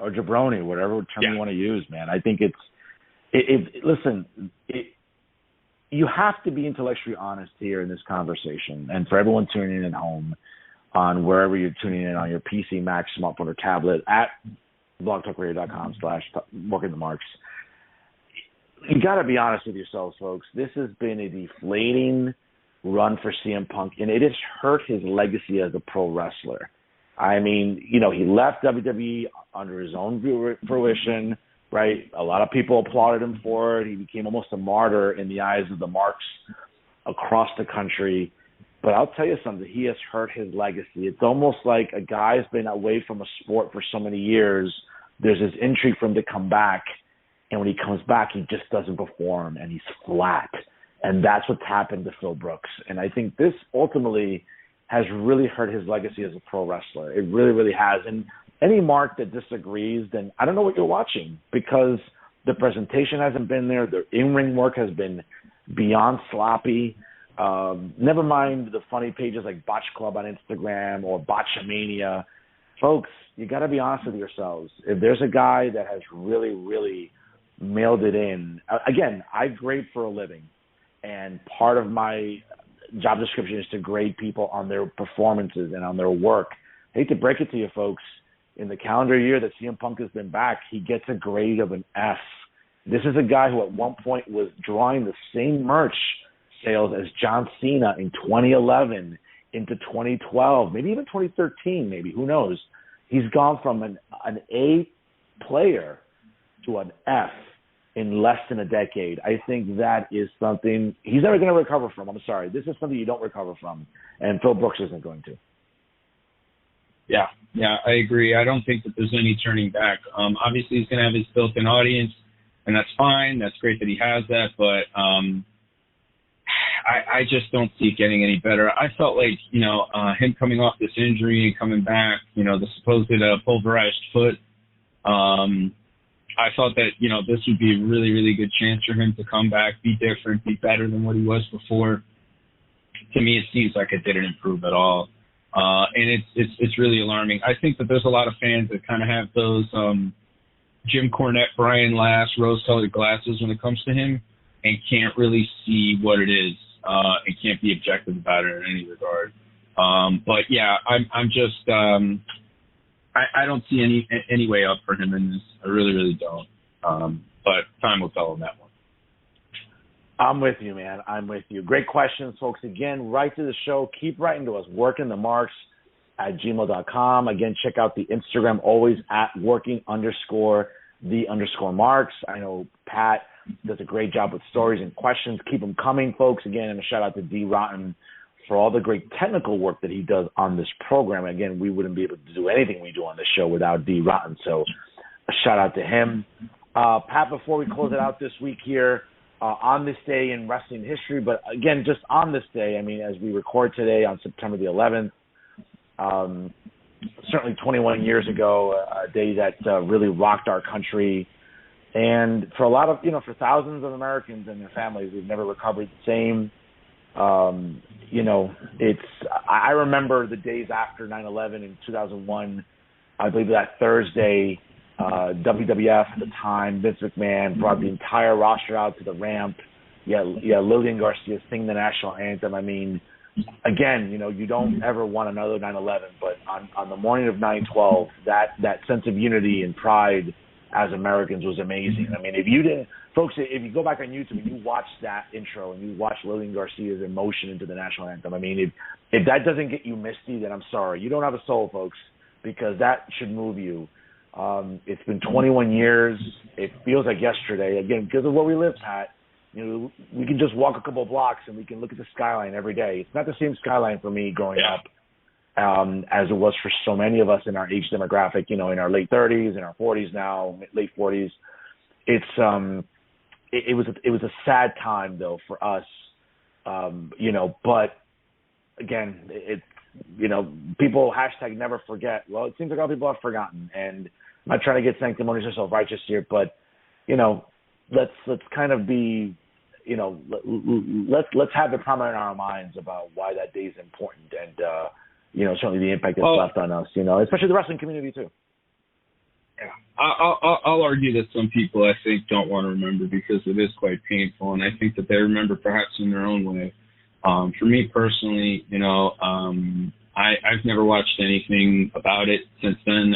or jabroni, whatever term you want to use, man. I think listen. You have to be intellectually honest here in this conversation, and for everyone tuning in at home, on wherever you're tuning in on your PC, Mac, smartphone, or tablet at blogtalkradio.com/workingthemarks. You got to be honest with yourselves, folks. This has been a deflating run for CM Punk, and it has hurt his legacy as a pro wrestler. I mean, he left WWE under his own fruition, right? A lot of people applauded him for it. He became almost a martyr in the eyes of the marks across the country. But I'll tell you something, he has hurt his legacy. It's almost like a guy's been away from a sport for so many years. There's this intrigue for him to come back. And when he comes back, he just doesn't perform, and he's flat. And that's what's happened to Phil Brooks. And I think this ultimately has really hurt his legacy as a pro wrestler. It really, really has. And any mark that disagrees, then I don't know what you're watching, because the presentation hasn't been there. The in-ring work has been beyond sloppy. Never mind the funny pages like Botch Club on Instagram or Botchamania. Folks, you got to be honest with yourselves. If there's a guy that has really, really mailed it in, again, I grade for a living, and part of my job description is to grade people on their performances and on their work. I hate to break it to you, folks. In the calendar year that CM Punk has been back, he gets a grade of an F. This is a guy who at one point was drawing the same merch sales as John Cena in 2011 into 2012, maybe even 2013, maybe, who knows. He's gone from an A player to an F in less than a decade. I think that is something he's never going to recover from. I'm sorry. This is something you don't recover from, and Phil Brooks isn't going to. Yeah, I agree. I don't think that there's any turning back. Obviously, he's going to have his built-in audience, and that's fine. That's great that he has that, but I just don't see it getting any better. I felt like, him coming off this injury and coming back, the supposed pulverized foot, I thought that, this would be a really, really good chance for him to come back, be different, be better than what he was before. To me, it seems like it didn't improve at all. And it's really alarming. I think that there's a lot of fans that kind of have those Jim Cornette, Brian Last, rose-colored glasses when it comes to him, and can't really see what it is, and can't be objective about it in any regard. But yeah, I'm just I don't see any way up for him in this. I really, really don't. But time will tell on that one. I'm with you, man. I'm with you. Great questions, folks. Again, write to the show. Keep writing to us. workingthemarks@gmail.com. Again, check out the Instagram, always at working_the_marks. I know Pat does a great job with stories and questions. Keep them coming, folks. Again, and a shout out to D. Rotten for all the great technical work that he does on this program. Again, we wouldn't be able to do anything we do on this show without D. Rotten. So a shout out to him. Pat, before we close it out this week here, on this day in wrestling history, but again, just on this day, I mean, as we record today on September the 11th, certainly 21 years ago, a day that really rocked our country. And for a lot of, for thousands of Americans and their families, we've never recovered the same. I remember the days after 9/11 in 2001, I believe that Thursday, WWF at the time, Vince McMahon brought the entire roster out to the ramp. Lillian Garcia sing the national anthem. I mean, again, you don't ever want another 9/11, but on the morning of 9/12, that sense of unity and pride as Americans was amazing. I mean, if you go back on YouTube and you watch that intro and you watch Lillian Garcia's emotion into the national anthem, I mean, if that doesn't get you misty, then I'm sorry. You don't have a soul, folks, because that should move you. It's been 21 years. It feels like yesterday. Again, because of where we live, Pat, we can just walk a couple of blocks and we can look at the skyline every day. It's not the same skyline for me growing up as it was for so many of us in our age demographic, in our late 30s, in our 40s now, late 40s. It was a sad time, though, for us, but again, people hashtag never forget. Well, it seems like a lot of people have forgotten, and I'm not trying to get sanctimonious or self-righteous here, but, let's kind of be let's have the prominent in our minds about why that day is important, and certainly the impact it's left on us, especially the wrestling community too. Yeah, I'll argue that some people, I think, don't want to remember because it is quite painful, and I think that they remember perhaps in their own way. For me personally, I've never watched anything about it since then.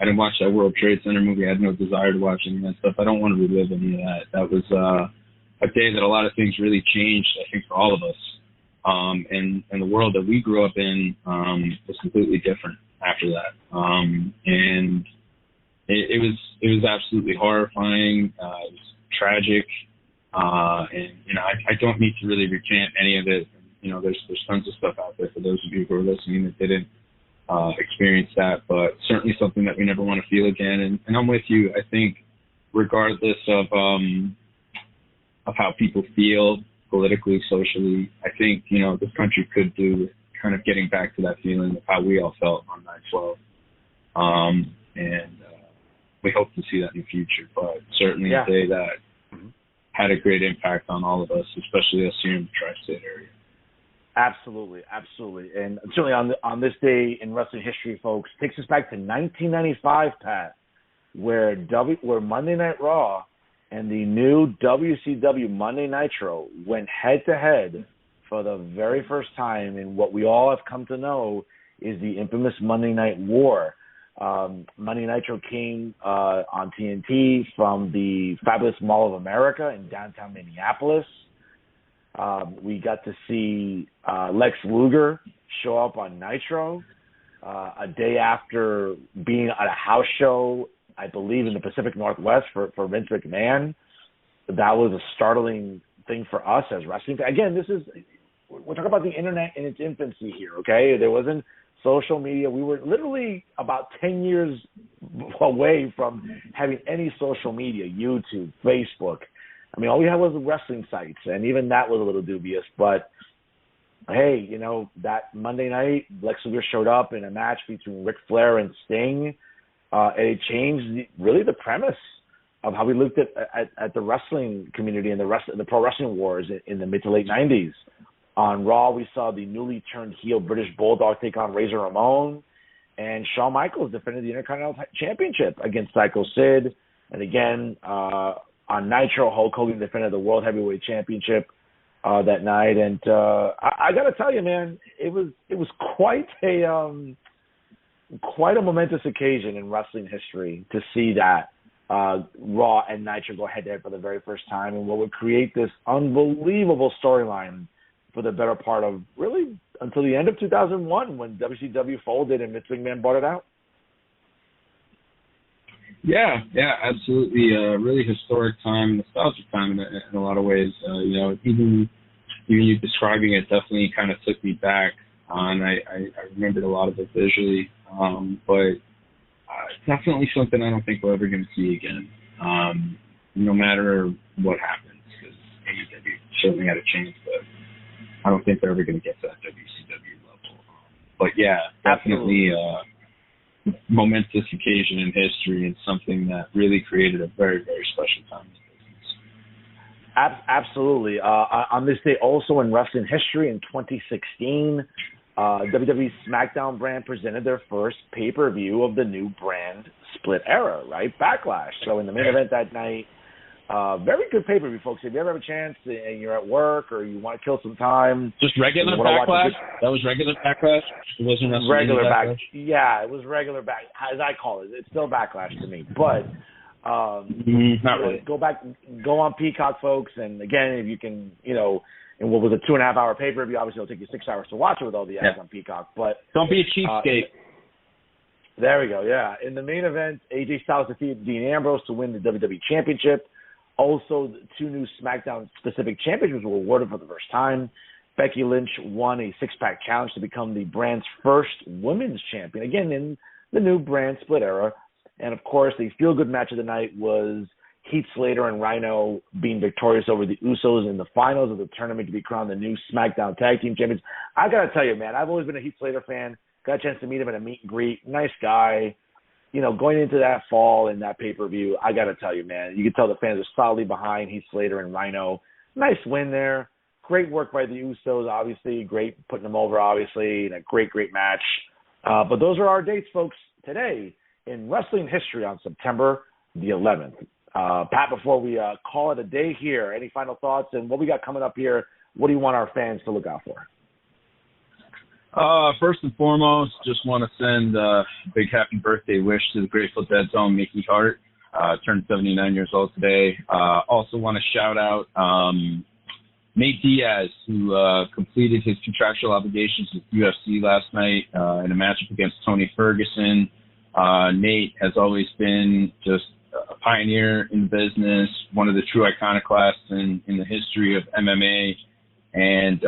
I didn't watch that World Trade Center movie. I had no desire to watch any of that stuff. I don't want to relive any of that. That was a day that a lot of things really changed, I think, for all of us. And the world that we grew up in was completely different after that. And it was absolutely horrifying. It was tragic. And I don't need to really recant any of it. There's tons of stuff out there for those of you who are listening that didn't experience that, but certainly something that we never want to feel again. And I'm with you. I think regardless of how people feel politically, socially, I think, this country could do with kind of getting back to that feeling of how we all felt on 9/12. And we hope to see that in the future, but certainly a day that had a great impact on all of us, especially us here in the tri-state area. Absolutely, absolutely. And certainly on this day in wrestling history, folks, takes us back to 1995, Pat, where Monday Night Raw and the new WCW Monday Nitro went head-to-head for the very first time in what we all have come to know is the infamous Monday Night War. Monday Nitro came on TNT from the Fabulous Mall of America in downtown Minneapolis. We got to see Lex Luger show up on Nitro a day after being at a house show, I believe, in the Pacific Northwest for Vince McMahon. That was a startling thing for us as wrestling. Again, we're talking about the internet in its infancy here, okay? There wasn't social media. We were literally about 10 years away from having any social media, YouTube, Facebook. I mean, all we had was wrestling sites, and even that was a little dubious. But, hey, that Monday night, Lex Luger showed up in a match between Ric Flair and Sting, and it changed really the premise of how we looked at the wrestling community and the pro wrestling wars in the mid to late 90s. On Raw, we saw the newly turned heel British Bulldog take on Razor Ramon, and Shawn Michaels defended the Intercontinental Championship against Psycho Sid. And again, on Nitro, Hulk Hogan defended the World Heavyweight Championship that night. And I got to tell you, man, it was quite a momentous occasion in wrestling history to see that Raw and Nitro go head-to-head for the very first time, and what would create this unbelievable storyline for the better part of really until the end of 2001 when WCW folded and Vince McMahon bought it out. Yeah, absolutely. Really historic time, nostalgic time in a lot of ways. Even you describing it definitely kind of took me back on. I remembered a lot of it visually, but definitely something I don't think we're ever going to see again, no matter what happens, because AEW certainly had a chance, but I don't think they're ever going to get to that WCW level. But yeah, definitely momentous occasion in history and something that really created a very, very special time in business. Absolutely. On this day, also in wrestling history, in 2016, WWE SmackDown brand presented their first pay-per-view of the new brand split era, right? Backlash. So in the main event that night, very good pay-per-view, folks. If you ever have a chance and you're at work or you want to kill some time. Just regular Backlash? That was regular Backlash? It wasn't regular Backlash? Yeah, it was regular Backlash, as I call it. It's still Backlash to me. But not really. Go on Peacock, folks. And again, if you can, and what was a 2.5-hour pay-per-view, obviously it'll take you 6 hours to watch it with all the ads on Peacock. But don't be a cheapskate. There we go, yeah. In the main event, AJ Styles defeated Dean Ambrose to win the WWE Championship. Also, 2 new SmackDown-specific championships were awarded for the first time. Becky Lynch won a 6-pack challenge to become the brand's first women's champion, again, in the new brand split era. And, of course, the feel-good match of the night was Heath Slater and Rhino being victorious over the Usos in the finals of the tournament to be crowned the new SmackDown Tag Team Champions. I got to tell you, man, I've always been a Heath Slater fan. Got a chance to meet him at a meet and greet. Nice guy. Going into that fall in that pay-per-view, I got to tell you, man, you can tell the fans are solidly behind Heath Slater and Rhino. nice win there. Great work by the Usos, obviously. Great putting them over, obviously. And a great, great match. But those are our dates, folks, today in wrestling history on September the 11th. Pat, before we call it a day here, any final thoughts? And what we got coming up here, what do you want our fans to look out for? First and foremost, just want to send a big happy birthday wish to the Grateful Dead's own Mickey Hart. Turned 79 years old today. Also want to shout out Nate Diaz, who completed his contractual obligations with UFC last night in a matchup against Tony Ferguson. Nate has always been just a pioneer in the business, one of the true iconoclasts in the history of MMA. And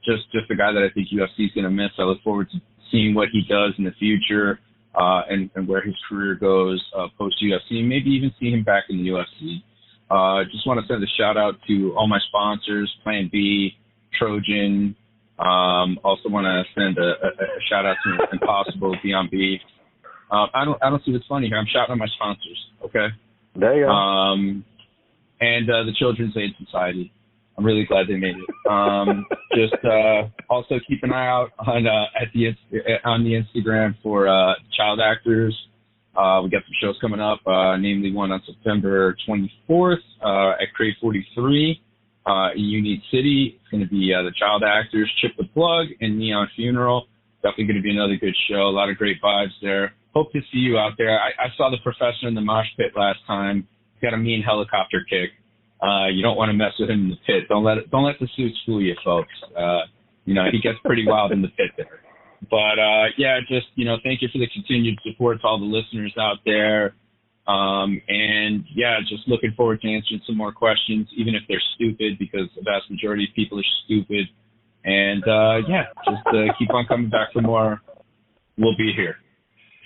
just a guy that I think UFC is going to miss. I look forward to seeing what he does in the future and where his career goes post-UFC, maybe even see him back in the UFC. Just want to send a shout-out to all my sponsors, Plan B, Trojan. Also want to send a shout-out to Impossible, Beyond B. I don't see what's funny here. I'm shouting at my sponsors, okay? There you go. And the Children's Aid Society. I'm really glad they made it. Just also keep an eye out on the Instagram for child actors. We got some shows coming up, namely one on September 24th at Crave 43 in Union City. It's going to be the child actors, Chip the Plug and Neon Funeral. Definitely going to be another good show. A lot of great vibes there. Hope to see you out there. I saw the professor in the mosh pit last time. He's got a mean helicopter kick. You don't want to mess with him in the pit. Don't let the suits fool you, folks. He gets pretty wild in the pit there. But thank you for the continued support to all the listeners out there. Just looking forward to answering some more questions, even if they're stupid, because the vast majority of people are stupid. And keep on coming back for more. We'll be here.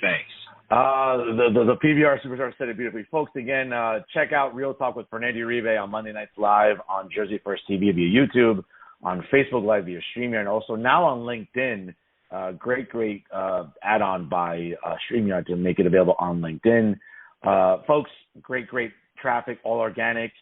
Thanks. The PBR Superstar said it beautifully. Folks, again, check out Real Talk with Fernando Uribe on Monday nights live on Jersey First TV via YouTube, on Facebook Live via StreamYard, and also now on LinkedIn. Great add-on by StreamYard to make it available on LinkedIn. Folks, great traffic, all organic.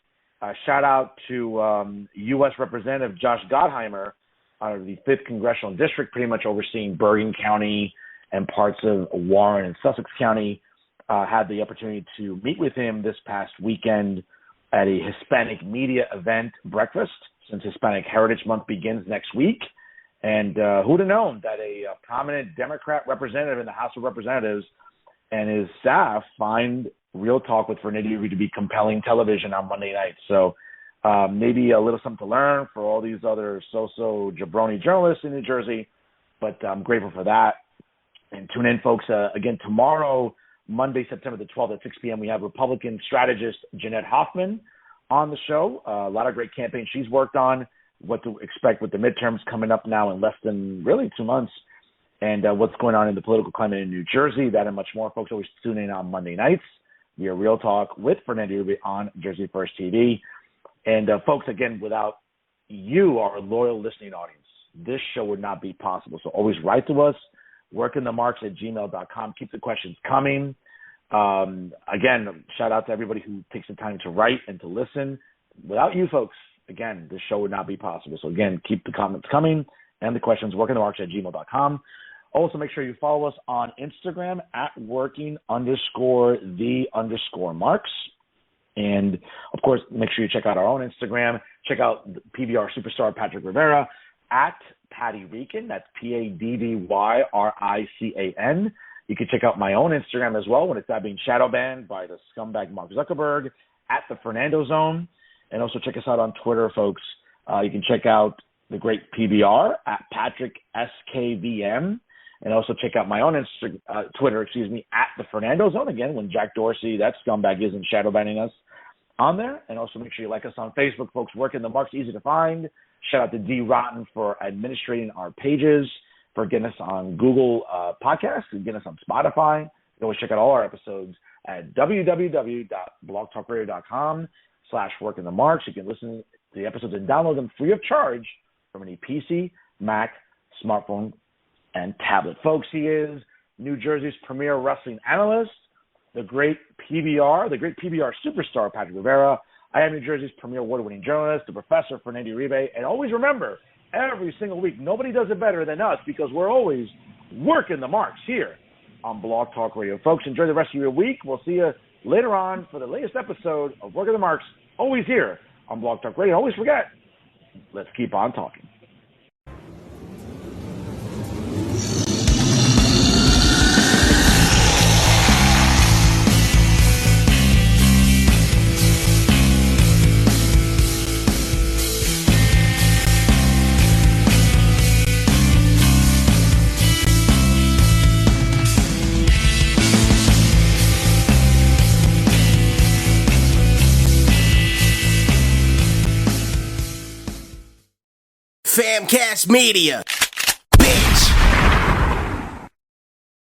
Shout out to U.S. Representative Josh Gottheimer out of the 5th Congressional District, pretty much overseeing Bergen County and parts of Warren and Sussex County. Had the opportunity to meet with him this past weekend at a Hispanic media event breakfast, since Hispanic Heritage Month begins next week. And who'd have known that a prominent Democrat representative in the House of Representatives and his staff find Real Talk with Fernando Uribe to be compelling television on Monday nights. So maybe a little something to learn for all these other so-so jabroni journalists in New Jersey. But I'm grateful for that. And tune in, folks. Again, tomorrow, Monday, September the 12th at 6 p.m., we have Republican strategist Jeanette Hoffman on the show. A lot of great campaigns she's worked on, what to expect with the midterms coming up now in less than really 2 months, and what's going on in the political climate in New Jersey. That and much more, folks. Always tune in on Monday nights via Real Talk with Fernando Uribe on Jersey First TV. And, folks, again, without you, our loyal listening audience, this show would not be possible. So always write to us. workingthemarks@gmail.com. Keep the questions coming. Again, shout out to everybody who takes the time to write and to listen. Without you folks, again, this show would not be possible. So again, keep the comments coming and the questions, workingthemarks@gmail.com. Also, make sure you follow us on Instagram at working_the_marks. And of course, make sure you check out our own Instagram. Check out the PBR superstar Patrick Rivera at Patty Rican. That's PADDYRICAN. You can check out my own Instagram as well when it's not being shadow banned by the scumbag Mark Zuckerberg at the Fernando Zone. And also check us out on Twitter, folks. You can check out the great PBR at Patrick SKVM. And also check out my own Twitter, at the Fernando Zone. Again, when Jack Dorsey, that scumbag, isn't shadow banning us on there. And also make sure you like us on Facebook, folks. Working the Marks, easy to find. Shout out to D. Rotten for administrating our pages, for getting us on Google Podcasts and getting us on Spotify. You can always check out all our episodes at www.blogtalkradio.com/workingthemarks. You can listen to the episodes and download them free of charge from any PC, Mac, smartphone, and tablet. Folks, he is New Jersey's premier wrestling analyst, the great PBR superstar Patrick Rivera. I am New Jersey's premier award-winning journalist, the Professor Fernando Uribe. And always remember, every single week, nobody does it better than us because we're always working the marks here on Blog Talk Radio. Folks, enjoy the rest of your week. We'll see you later on for the latest episode of Working the Marks, always here on Blog Talk Radio. Always forget, let's keep on talking. Famcast Media.